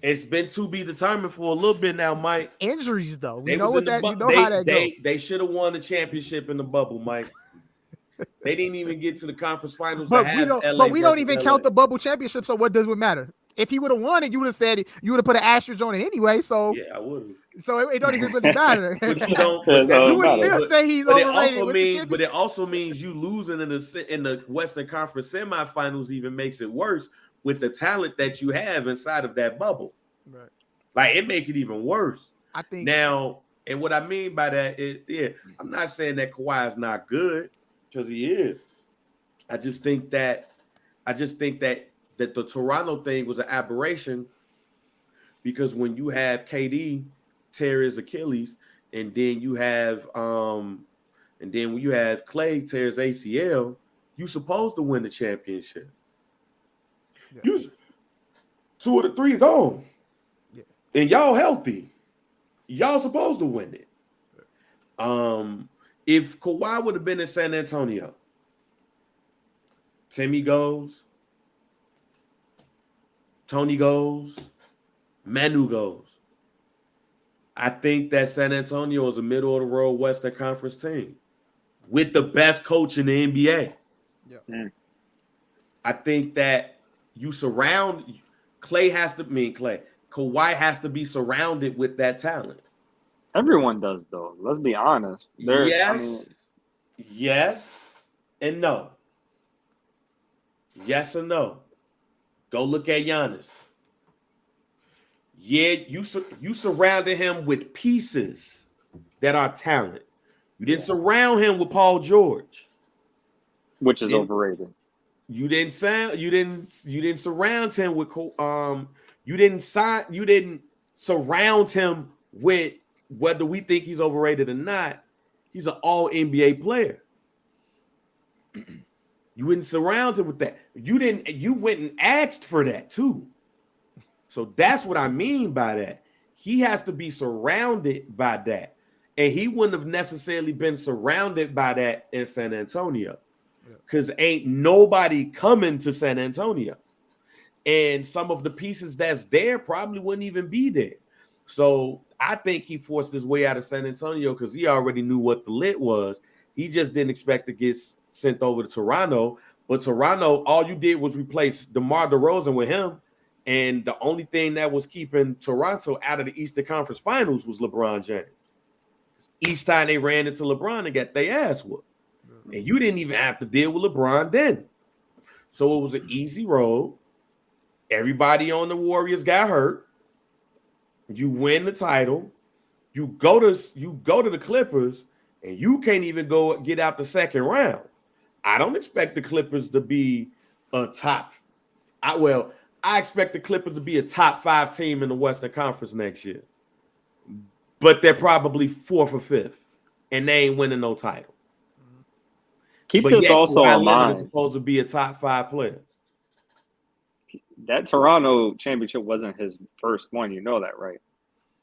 It's been to be determined for a little bit now, Mike. Injuries though, They how that goes. They should have won the championship in the bubble, Mike. They didn't even get to the conference finals. But we don't even count the bubble championship. So what does it matter? If he would have won it, you would have said you would have put an asterisk on it anyway. So yeah, I would have. So it don't even really matter. But you don't. You would still say he's overrated. But it also means you losing in the Western Conference semifinals even makes it worse with the talent that you have inside of that bubble. Right. Like it make it even worse. I think now, and what I mean by that is, I'm not saying that Kawhi is not good because he is. I just think that the Toronto thing was an aberration because when you have KD tear his Achilles, and then you have when you have Clay tear his ACL, you supposed to win the championship. Yeah. You 2 of the 3 gone, and y'all healthy. Y'all supposed to win it. If Kawhi would have been in San Antonio, Timmy goes. Tony goes, Manu goes. I think that San Antonio is a middle of the road Western Conference team with the best coach in the NBA. Yeah. I think that Kawhi has to be surrounded with that talent. Everyone does, though. Let's be honest. Yes, and no. Yes and no. Go look at Giannis. Yeah, you surrounded him with pieces that are talent. You didn't surround him with Paul George, which is overrated. You didn't surround him with you didn't surround him with, whether we think he's overrated or not, he's an all NBA player. You wouldn't surround him with that. You went and asked for that too. So that's what I mean by that. He has to be surrounded by that. And he wouldn't have necessarily been surrounded by that in San Antonio. Because ain't nobody coming to San Antonio. And some of the pieces that's there probably wouldn't even be there. So I think he forced his way out of San Antonio because he already knew what the lit was. He just didn't expect to get sent over to Toronto. But Toronto, all you did was replace DeMar DeRozan with him. And the only thing that was keeping Toronto out of the Eastern Conference Finals was LeBron James. Each time they ran into LeBron and got their ass whooped. And you didn't even have to deal with LeBron then. So it was an easy road. Everybody on the Warriors got hurt. You win the title. You go to the Clippers, and you can't even go get out the second round. I don't expect the Clippers to be a top. I expect the Clippers to be a top 5 team in the Western Conference next year. But they're probably 4th or 5th, and they ain't winning no title. Keep this also in mind. Is supposed to be a top 5 player. That Toronto championship wasn't his first one. You know that, right?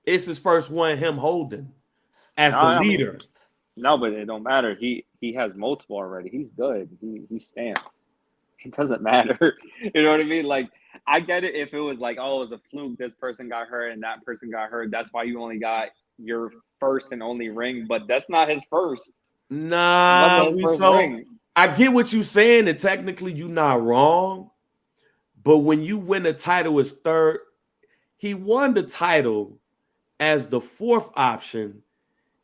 It's his first one, him holding as the leader. No, but it don't matter. He has multiple already. He's good. He's stamped. It doesn't matter. You know what I mean? Like, I get it if it was like, oh, it was a fluke. This person got hurt and that person got hurt. That's why you only got your first and only ring. But that's not his first. Nah, I get what you're saying, and technically you're not wrong. But when you win a title as third, he won the title as the 4th option.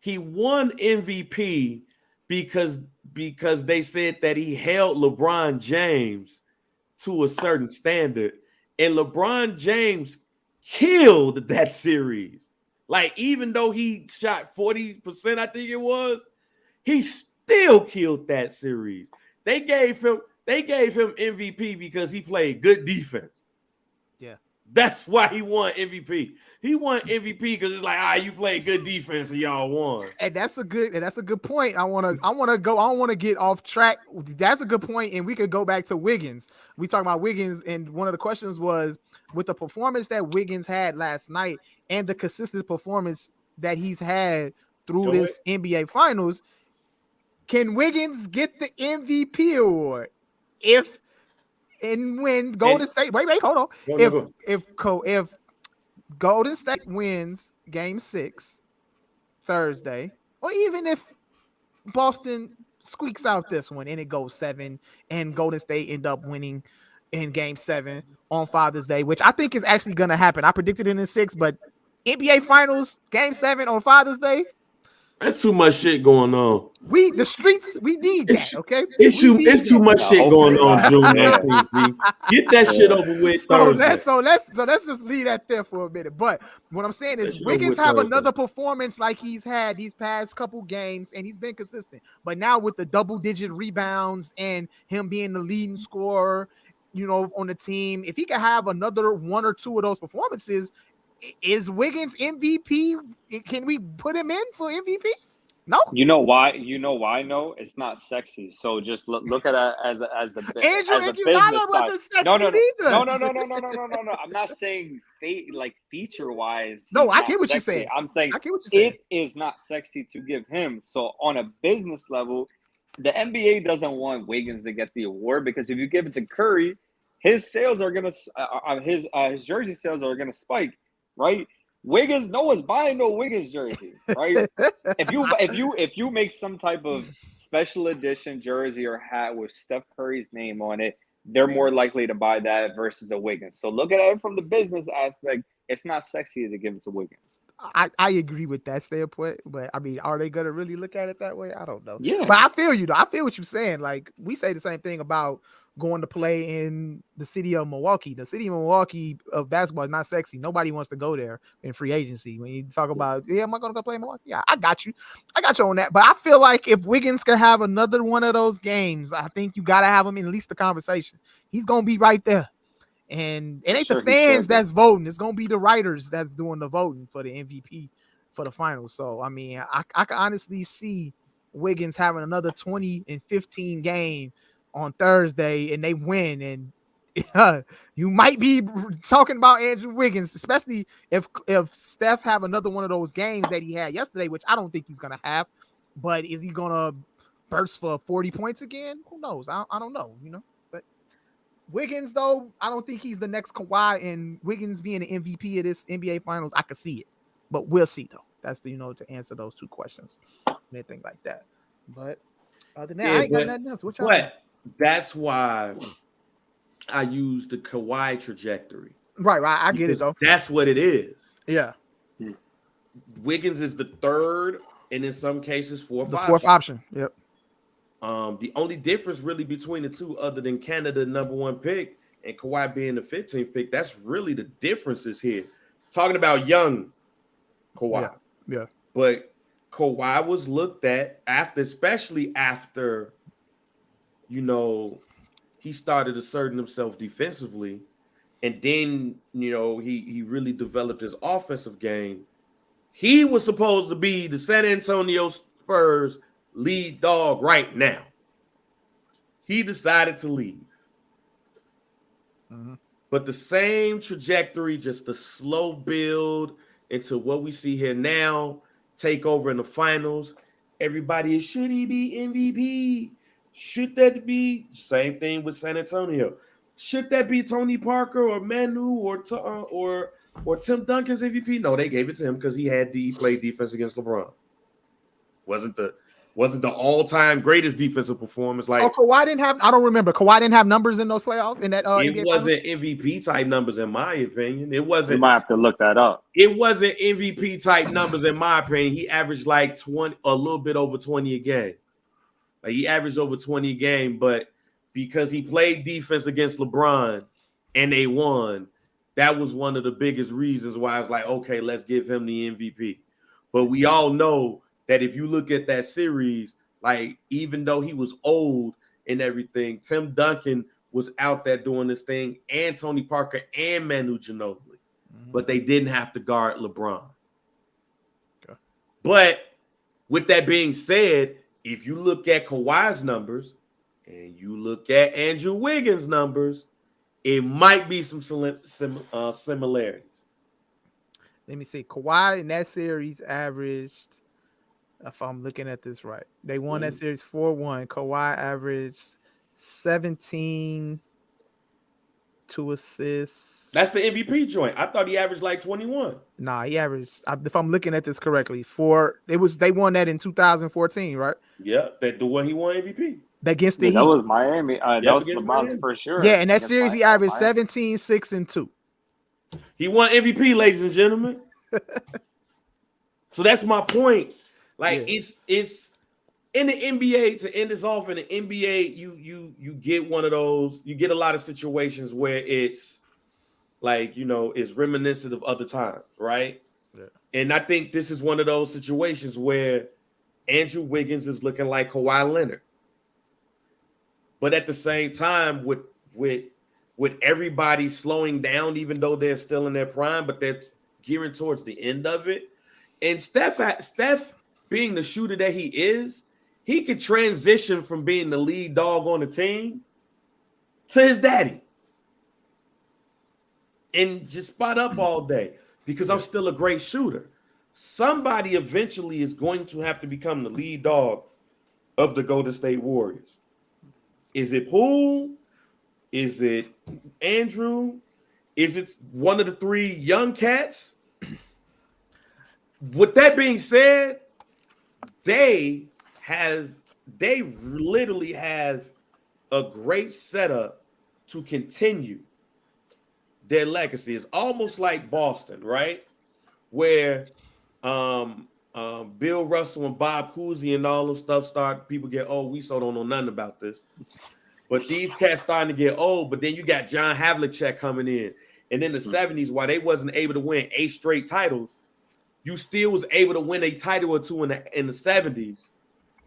He won MVP because they said that he held LeBron James to a certain standard, and LeBron James killed that series. Like, even though he shot 40%, I think it was, he still killed that series. They gave him MVP because he played good defense. Yeah. That's why he won MVP. He won MVP because it's like, you played good defense and y'all won. And that's a good point. I don't want to get off track. That's a good point, and we could go back to Wiggins. We talked about Wiggins, and one of the questions was, with the performance that Wiggins had last night and the consistent performance that he's had through this NBA Finals, can Wiggins get the MVP award if and when Golden State? Wait, hold on. If Golden State wins Game 6 Thursday, or even if Boston squeaks out this one and it goes 7, and Golden State end up winning in Game 7 on Father's Day, which I think is actually going to happen. I predicted it in 6, but NBA Finals Game 7 on Father's Day. That's too much shit going on. We need that, okay? It's too much shit going on June 19th. Get that shit over with Thursday. So let's just leave that there for a minute. But what I'm saying is Wiggins have another performance like he's had these past couple games, and he's been consistent. But now with the double-digit rebounds and him being the leading scorer, on the team, if he can have another 1 or 2 of those performances, is Wiggins MVP? Can we put him in for MVP? No. You know why? No, it's not sexy. So just look at it as the business side. No. I'm not saying feature wise. No, I get what you're saying. I'm saying it is not sexy to give him. So on a business level, the NBA doesn't want Wiggins to get the award, because if you give it to Curry, his sales are gonna his jersey sales are gonna spike. Right, Wiggins, no one's buying no Wiggins jersey, right? if you make some type of special edition jersey or hat with Steph Curry's name on it, they're more likely to buy that versus a Wiggins. So look at it from the business aspect. It's not sexy to give it to Wiggins. I agree with that standpoint, but I mean, are they gonna really look at it that way? I don't know. Yeah, but I feel you though. I feel what you're saying. Like, we say the same thing about going to play in the city of Milwaukee. The city of Milwaukee of basketball is not sexy. Nobody wants to go there in free agency. When you talk about, am I going to go play in Milwaukee? Yeah, I got you on that. But I feel like if Wiggins can have another one of those games, I think you got to have him in at least the conversation. He's going to be right there. And it ain't the fans that's voting. It's going to be the writers that's doing the voting for the MVP for the finals. So, I mean, I can honestly see Wiggins having another 20 and 15 game on Thursday, and they win, and you might be talking about Andrew Wiggins, especially if Steph have another one of those games that he had yesterday, which I don't think he's gonna have. But is he gonna burst for 40 points again? Who knows? I don't know, But Wiggins, though, I don't think he's the next Kawhi, and Wiggins being the MVP of this NBA Finals, I could see it, but we'll see though. That's to answer those 2 questions, anything like that. But other than that, I ain't got nothing else. That's why I use the Kawhi trajectory. Right. I get it though. That's what it is. Yeah. Wiggins is the third, and in some cases, fourth option. Yep. The only difference really between the two, other than Canada #1 pick and Kawhi being the 15th pick, that's really the differences here. Talking about young Kawhi. Yeah. But Kawhi was looked at especially after, he started asserting himself defensively. And then, he really developed his offensive game. He was supposed to be the San Antonio Spurs lead dog right now. He decided to leave. Mm-hmm. But the same trajectory, just the slow build into what we see here now, take over in the finals. Everybody is, should he be MVP? Should that be? Same thing with San Antonio. Should that be Tony Parker or Manu or Tim Duncan's MVP? No, they gave it to him because he played defense against LeBron. Wasn't the all-time greatest defensive performance. Like, so Kawhi didn't have. I don't remember. Kawhi didn't have numbers in those playoffs. In that, it wasn't MVP type numbers, in my opinion. It wasn't. You might have to look that up. It wasn't MVP type numbers, in my opinion. He averaged like 20, a little bit over 20 a game. Like, he averaged over 20 a game, but because he played defense against LeBron and they won, that was one of the biggest reasons why it's like, okay, let's give him the MVP. But we all know that if you look at that series, like, even though he was old and everything, Tim Duncan was out there doing this thing, and Tony Parker and Manu Ginobili. But they didn't have to guard LeBron. Okay. But with that being said, if you look at Kawhi's numbers and you look at Andrew Wiggins' numbers, it might be some similarities. Let me see. Kawhi in that series averaged, if I'm looking at this right, they won that series 4-1. Kawhi averaged 17, 2 assists. That's the MVP joint. I thought he averaged like 21. Nah, he averaged, if I'm looking at this correctly, they won that in 2014, right? Yeah, the one he won MVP. Against the Heat. That was Miami. That was LeBron's for sure. Yeah, in that series he averaged 17, 6, and 2. He won MVP, ladies and gentlemen. So that's my point. Like, it's in the NBA, to end this off, in the NBA, you get one of those, you get a lot of situations where it's like, it's reminiscent of other times, right? Yeah. And I think this is one of those situations where Andrew Wiggins is looking like Kawhi Leonard. But at the same time, with everybody slowing down, even though they're still in their prime, but they're gearing towards the end of it. And Steph being the shooter that he is, he could transition from being the lead dog on the team to his daddy and just spot up all day because I'm still a great shooter. Somebody eventually is going to have to become the lead dog of the Golden State Warriors. Is it Poole? Is it Andrew? Is it one of the three young cats? With that being said, they literally have a great setup to continue their legacy. It's almost like Boston, right? Where Bill Russell and Bob Cousy and all those stuff people get, we so don't know nothing about this. But these cats starting to get old, but then you got John Havlicek coming in. And in the 70s, while they wasn't able to win 8 straight titles, you still was able to win a title or two in the 70s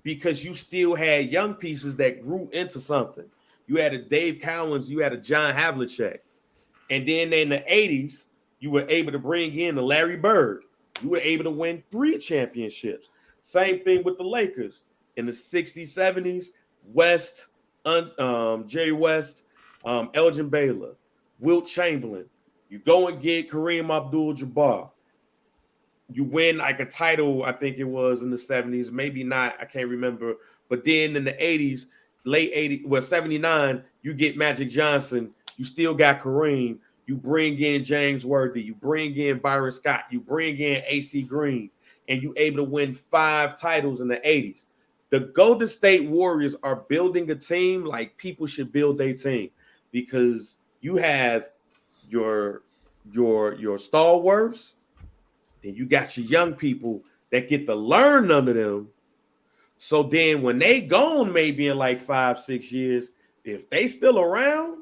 because you still had young pieces that grew into something. You had a Dave Cowens, you had a John Havlicek. And then in the 80s, you were able to bring in a Larry Bird. You were able to win 3 championships. Same thing with the Lakers. In the 60s, 70s, West, Jerry West, Elgin Baylor, Wilt Chamberlain. You go and get Kareem Abdul-Jabbar. You win like a title, I think it was in the 70s, maybe not, I can't remember. But then in the 80s, late 80s, 79, you get Magic Johnson. You still got Kareem. You bring in James Worthy. You bring in Byron Scott. You bring in AC Green. And you able to win 5 titles in the 80s. the Golden State Warriors are building a team like people should build their team, because you have your stalwarts, then you got your young people that get to learn under them. So then when they gone maybe in like 5-6 years, if they still around,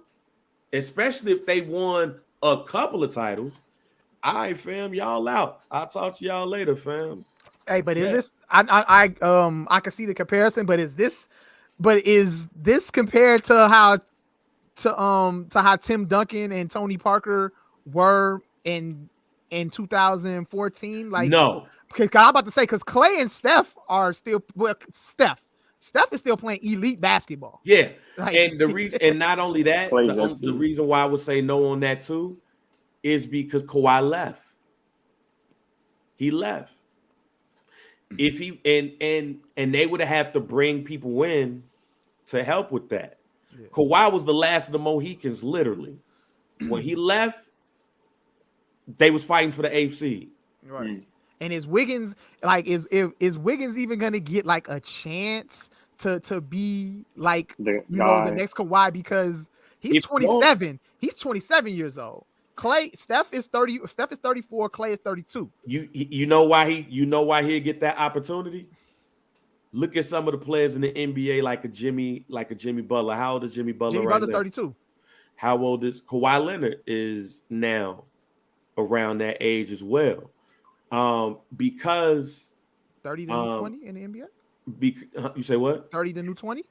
especially if they won a couple of titles, all right, fam, y'all out. I'll talk to y'all later, fam. Hey, but is this? I can see the comparison, but is this compared to how Tim Duncan and Tony Parker were in 2014? Like, no, because I'm about to say, because Clay and Steph are still Steph is still playing elite basketball. Yeah, like, and the reason, and not only that, Clay's the reason why I would say no on that too is because Kawhi left. He left. If he and they would have to bring people in to help with that. Yeah. Kawhi was the last of the Mohicans, literally. When he left, they was fighting for the AFC. Right. And is Wiggins is Wiggins even gonna get like a chance to be like the next Kawhi, because he's 27. He's 27 years old. Steph is 30. Steph is 34. Clay is 32. You know why he'll get that opportunity? Look at some of the players in the NBA like a Jimmy Butler. How old is Jimmy Butler? Jimmy Butler's 32. How old is Kawhi Leonard? Is now around that age as well. Because 30 to new 20 in the NBA. You say what? 30 to new 20.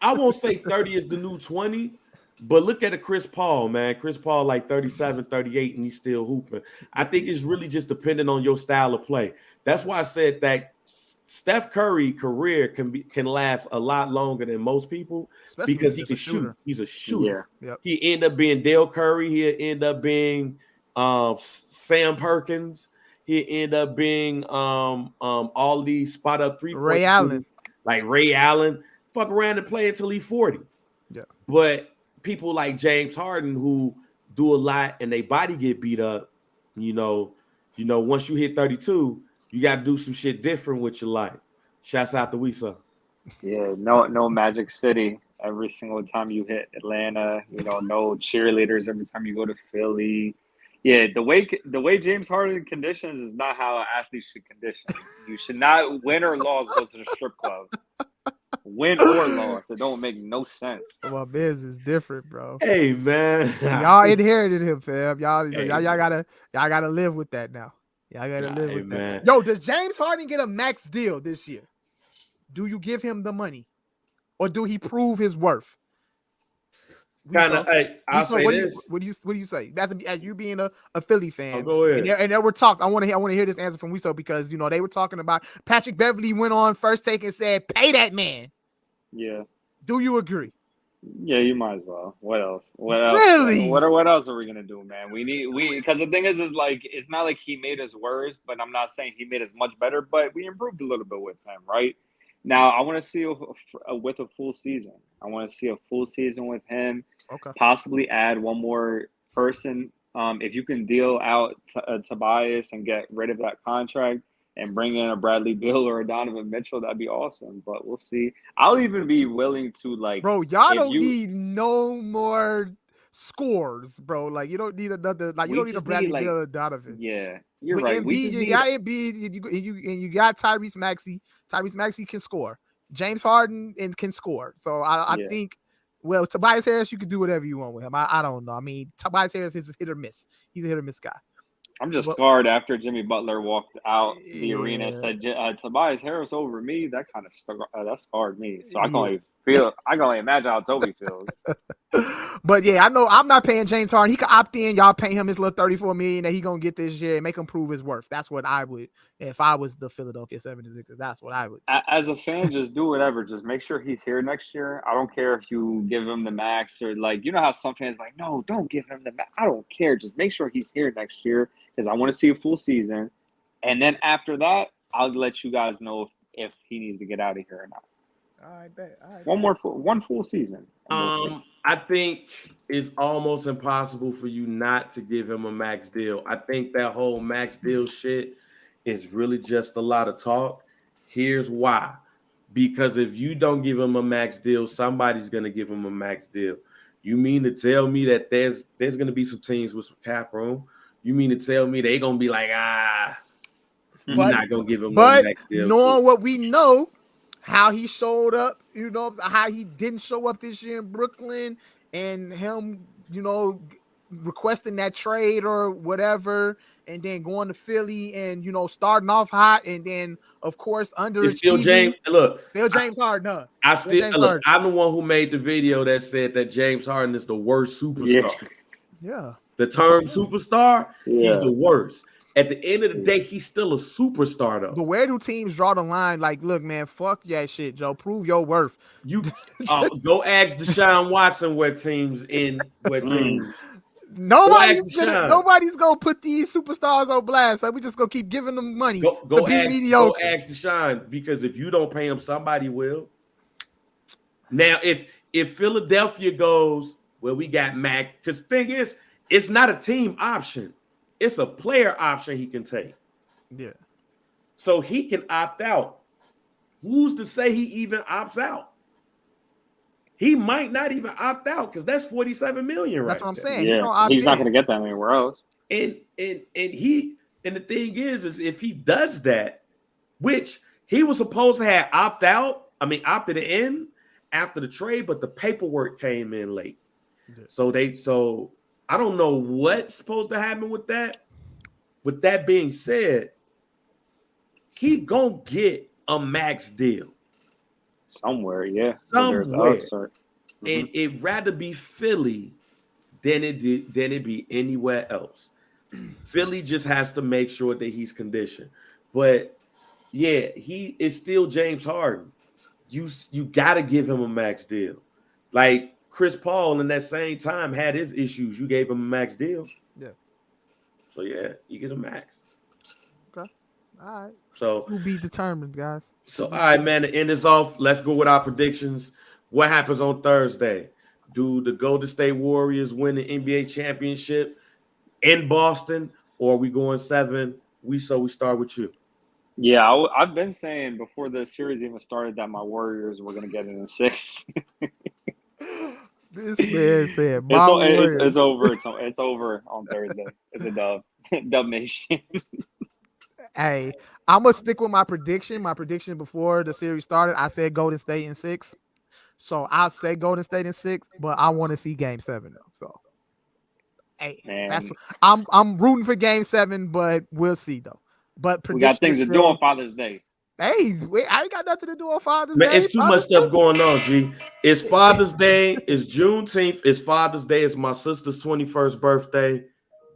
I won't say 30 is the new 20. But look at a Chris Paul, man. Chris Paul like 37, 38, and he's still hooping. I think it's really just dependent on your style of play. That's why I said that Steph Curry career can last a lot longer than most people, especially because he can shoot. He's a shooter. Yeah. Yep. He end up being Dale Curry. He'll end up being Sam Perkins. He'll end up being all these spot up 3-point Ray Allen. Like Ray Allen. Fuck around and play until he's 40. Yeah. But people like James Harden, who do a lot and they body get beat up, once you hit 32, you got to do some shit different with your life. Shouts out to Wisa. Yeah, no Magic City every single time you hit Atlanta. No cheerleaders every time you go to Philly. Yeah, the way James Harden conditions is not how an athlete should condition. You should not win or lose go to the strip club. Win or loss, it don't make no sense. My biz is different, bro. Hey, man, y'all inherited him, fam. Y'all gotta live with that now. Y'all gotta live with that. Yo, does James Harden get a max deal this year? Do you give him the money, or do he prove his worth? I'll say this. What do you say? That's as you being a Philly fan. Go ahead. And there were talks. I want to hear this answer from Wiso, because they were talking about Patrick Beverley went on First Take and said, "Pay that man." Yeah. Do you agree? Yeah, you might as well. What else? Really? What else are we gonna do, man? Because the thing is like it's not like he made us worse, but I'm not saying he made us much better, but we improved a little bit with him, right? Now I want to see with a full season. I want to see a full season with him. Okay. Possibly add one more person. If you can deal out Tobias and get rid of that contract and bring in a Bradley Beal or a Donovan Mitchell, that'd be awesome. But we'll see. I'll even be willing to bro. Y'all don't need no more scores, bro. Like you don't need another. Like you don't need a Bradley Beal or Donovan. Yeah, you're right. Embiid, you got Embiid, and you got Tyrese Maxey. Tyrese Maxey can score. James Harden can score. So I think. Well, Tobias Harris, you can do whatever you want with him. I don't know. I mean, Tobias Harris is a hit or miss. He's a hit or miss guy. I'm just scarred after Jimmy Butler walked out the arena and said Tobias Harris over me. That kind of that scarred me. So I can only imagine how Toby feels. But yeah, I know I'm not paying James Harden. He can opt in. Y'all pay him his little $34 million that he gonna get this year and make him prove his worth. That's what I would if I was the Philadelphia 76ers. That's what I would. As a fan, just do whatever. Just make sure he's here next year. I don't care if you give him the max or how some fans no, don't give him the max. I don't care. Just make sure he's here next year because I want to see a full season, and then after that, I'll let you guys know if he needs to get out of here or not. I bet. One full season. I think it's almost impossible for you not to give him a max deal. I think that whole max deal shit is really just a lot of talk. Here's why. Because if you don't give him a max deal, somebody's gonna give him a max deal. You mean to tell me that there's gonna be some teams with some cap room? You mean to tell me they gonna be like, we're not gonna give him no max deal? Knowing what we know, how he showed up, how he didn't show up this year in Brooklyn, and him, requesting that trade or whatever, and then going to Philly and starting off hot, and then of course it's still James. Look, still James Harden. Huh? I'm the one who made the video that said that James Harden is the worst superstar. Yeah. The term superstar, he's the worst. At the end of the day, he's still a superstar, though. But where do teams draw the line? Like, look, man, fuck that shit, Joe. Prove your worth. You go ask Desean Watson where teams. Nobody's gonna put these superstars on blast. So we just gonna keep giving them money to be mediocre. Go ask Desean, because if you don't pay him, somebody will. Now, if Philadelphia goes, well, we got Mac, because the thing is, it's not a team option. It's a player option he can take. Yeah. So he can opt out. Who's to say he even opts out? He might not even opt out, because that's $47 million, right? That's what I'm saying. Yeah, he's not going to get that anywhere else. And the thing is if he does that, which he was supposed to have opted in after the trade, but the paperwork came in late. Yeah. So I don't know what's supposed to happen with that. With that being said, he gonna get a max deal somewhere, yeah. Somewhere. And it'd rather be Philly than it be anywhere else. Philly just has to make sure that he's conditioned. But yeah, he is still James Harden. You gotta give him a max deal. Like Chris Paul in that same time had his issues. You gave him a max deal. Yeah. So yeah, you get a max. Okay. All right. So we'll be determined, guys. So all right, man. To end this off, let's go with our predictions. What happens on Thursday? Do the Golden State Warriors win the NBA championship in Boston, or are we going 7? We start with you. Yeah, I've been saying before the series even started that my Warriors were going to get it in 6. This man said, "It's over. It's over on Thursday. It's a dub, dub nation." Hey, I'm gonna stick with my prediction. My prediction before the series started, I said Golden State in 6. So I'll say Golden State in 6, but I want to see Game 7 though. So, hey, that's what, I'm rooting for Game 7, but we'll see though. But we got things to do on Father's Day. Hey, I ain't got nothing to do on Father's Day. It's too much stuff going on, G. It's Father's Day. It's Juneteenth. It's Father's Day. It's my sister's 21st birthday.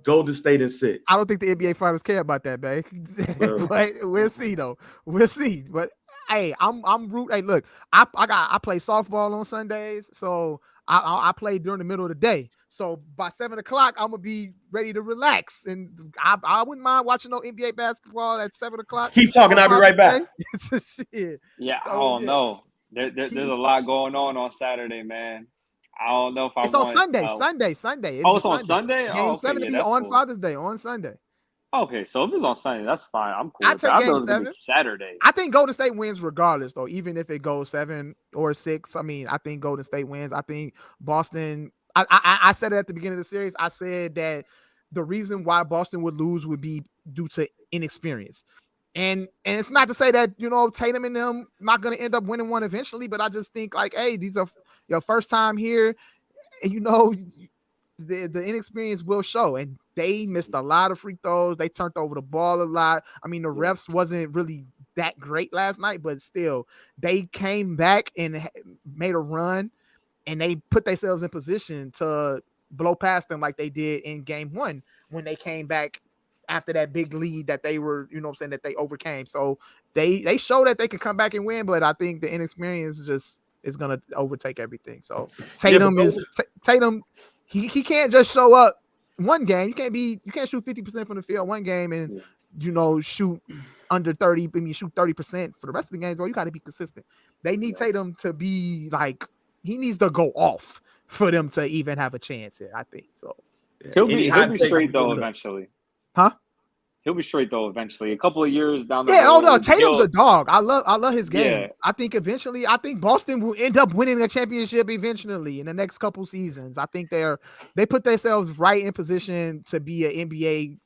Golden State in 6. I don't think the NBA finals care about that, babe. But we'll see though. We'll see. But hey, I'm rooting. Hey, look, I play softball on Sundays, so I play during the middle of the day. So by 7:00, I'm gonna be ready to relax, and I wouldn't mind watching no NBA basketball at 7:00. Keep talking. I'll be right back. Yeah, so, I don't know. There's a lot going on Saturday, man. I don't know if it's on Sunday. Sunday. It's on Sunday. Game 7 to be on cool. Father's Day on Sunday. Okay, so if it's on Sunday, that's fine. I'm cool. I take Game 7. Saturday. I think Golden State wins regardless, though. Even if it goes 7 or 6, I mean, I think Golden State wins. I think Boston. I said it at the beginning of the series. I said that the reason why Boston would lose would be due to inexperience. And it's not to say that, Tatum and them not going to end up winning one eventually, but I just think like, hey, these are your first time here, and the inexperience will show. And they missed a lot of free throws. They turned over the ball a lot. I mean, the refs wasn't really that great last night, but still, they came back and made a run, and they put themselves in position to blow past them like they did in Game 1 when they came back after that big lead that they were, that they overcame. So they show that they can come back and win, but I think the inexperience is going to overtake everything. So Tatum Tatum, he can't just show up one game. You can't shoot 50% from the field one game and shoot under 30. I mean, shoot 30% for the rest of the games. Well, you got to be consistent. They need Tatum to be like, he needs to go off for them to even have a chance here, I think. So he'll be straight though eventually. Huh? He'll be straight though eventually. A couple of years down the road. Yeah, no, Tatum's a dog. I love his game. Yeah. I think eventually, Boston will end up winning a championship eventually in the next couple seasons. I think they put themselves right in position to be an NBA,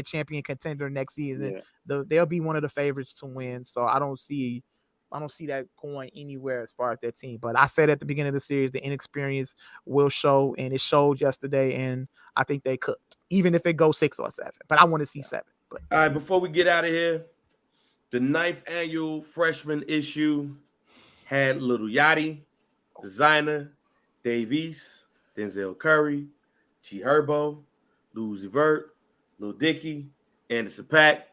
champion contender next season. Yeah. They'll be one of the favorites to win. So I don't see that going anywhere as far as their team. But I said at the beginning of the series, the inexperience will show, and it showed yesterday. And I think they cooked, even if it goes 6 or 7. But I want to see 7. But all right, before we get out of here, the 9th annual freshman issue had Little Yachty, Designer, Dave East, Denzel Curry, G Herbo, Lil Uzi Vert, Lil Dicky, Anderson .Paak,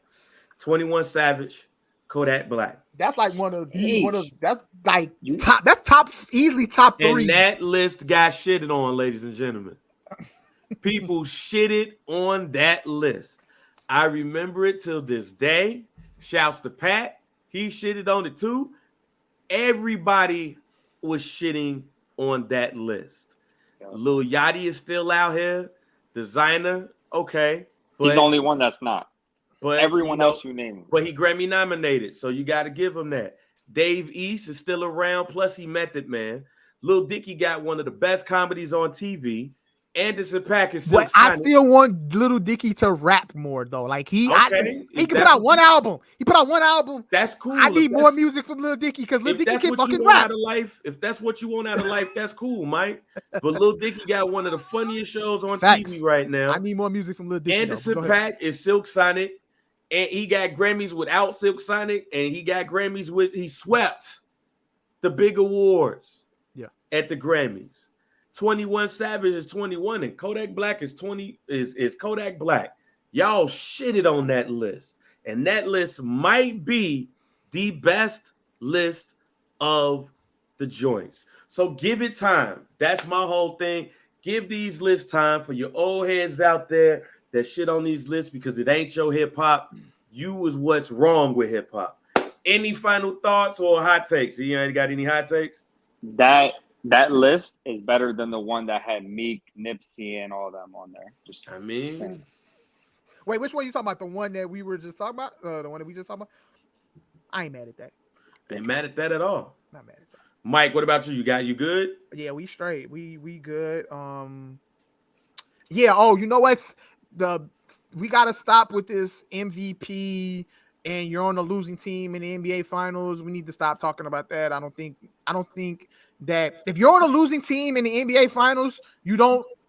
21 Savage, Kodak Black. That's like easily top 3. And that list got shitted on, ladies and gentlemen. People shitted on that list. I remember it till this day. Shouts to Pat. He shitted on it too. Everybody was shitting on that list. Lil Yachty is still out here. Designer, okay. But he's the only one that's not. But everyone else you name. But he Grammy nominated, so you got to give him that. Dave East is still around, plus he Method Man. Lil Dicky got one of the best comedies on TV. Anderson .Paak is still. But I still want Little Dicky to rap more though. Like he can put out one album. He put out one album. That's cool. I need more music from Lil Dicky because Lil Dicky can fucking rap. If that's what you want out of life, that's cool, Mike. But Lil Dicky got one of the funniest shows on TV right now. I need more music from Lil Dicky. Anderson .Paak is Silk Sonic, and he got Grammys without Silk Sonic, and he got Grammys with. He swept the big awards. Yeah, at the Grammys. 21 Savage is 21, and Kodak Black is 20. Is Kodak Black? Y'all shitted on that list, and that list might be the best list of the joints. So give it time. That's my whole thing. Give these lists time for your old heads out there that shit on these lists because it ain't your hip hop. You is what's wrong with hip hop. Any final thoughts or hot takes? You ain't got any hot takes? That list is better than the one that had Meek, Nipsey, and all them on there. Wait, which one you talking about? The one that we were just talking about? The one that we just talking about? I ain't mad at that. Ain't mad at that at all. Not mad at that. Mike, what about you? You good? Yeah, we straight. We good. Yeah. Oh, you know what's we gotta stop with this MVP. And you're on a losing team in the NBA Finals. We need to stop talking about that. I don't think that if you're on a losing team in the NBA Finals,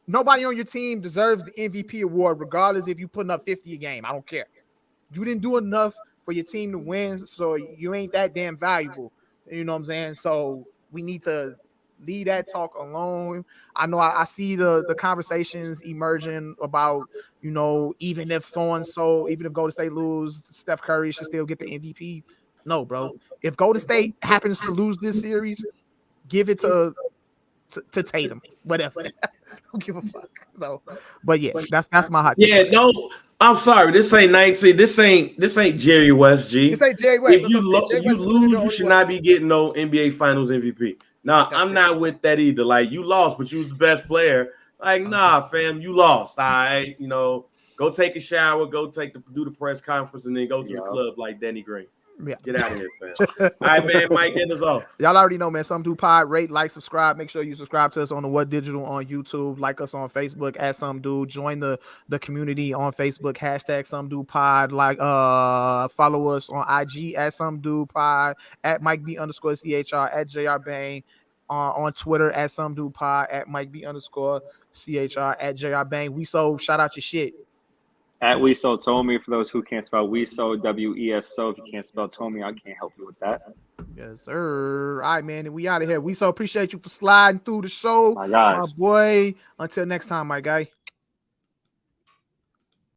nobody on your team deserves the MVP award, regardless if you're putting up 50 a game. I don't care. You didn't do enough for your team to win, so you ain't that damn valuable. You know what I'm saying? So we need to leave that talk alone. I know I see the conversations emerging about, even if so-and-so, even if Golden State lose, Steph Curry should still get the MVP. No, bro. If Golden State happens to lose this series, give it to Tatum. Whatever. Don't give a fuck. So, but yeah, that's my hot. Yeah, no, I'm sorry. This ain't 19. This ain't Jerry West, G. This ain't Jerry West. If you lose, you should not be getting no NBA Finals MVP. Nah, I'm not with that either. Like, you lost, but you was the best player. Like, nah, fam, you lost. All right, go take a shower, do the press conference, and then go to the club like Danny Green. Yeah. Get out of here, fam. All right, man, Mike, get us off. Y'all already know, man. Some Do Pod, rate, like, subscribe. Make sure you subscribe to us on the What Digital on YouTube. Like us on Facebook at Some Do. Join the community on Facebook. # Some Do Pod. Like, follow us on IG at Some Do Pod, at Mike B_CHR, at JR Bang. On Twitter at Some Do Pod, at Mike B_CHR, at JR Bang. We so shout out your shit. At We So Told for those who can't spell We So, WESO. If you can't spell Told I can't help you with that. Yes, sir. All right, man. And we out of here. We so appreciate you for sliding through the show. My guys. My boy. Until next time, my guy.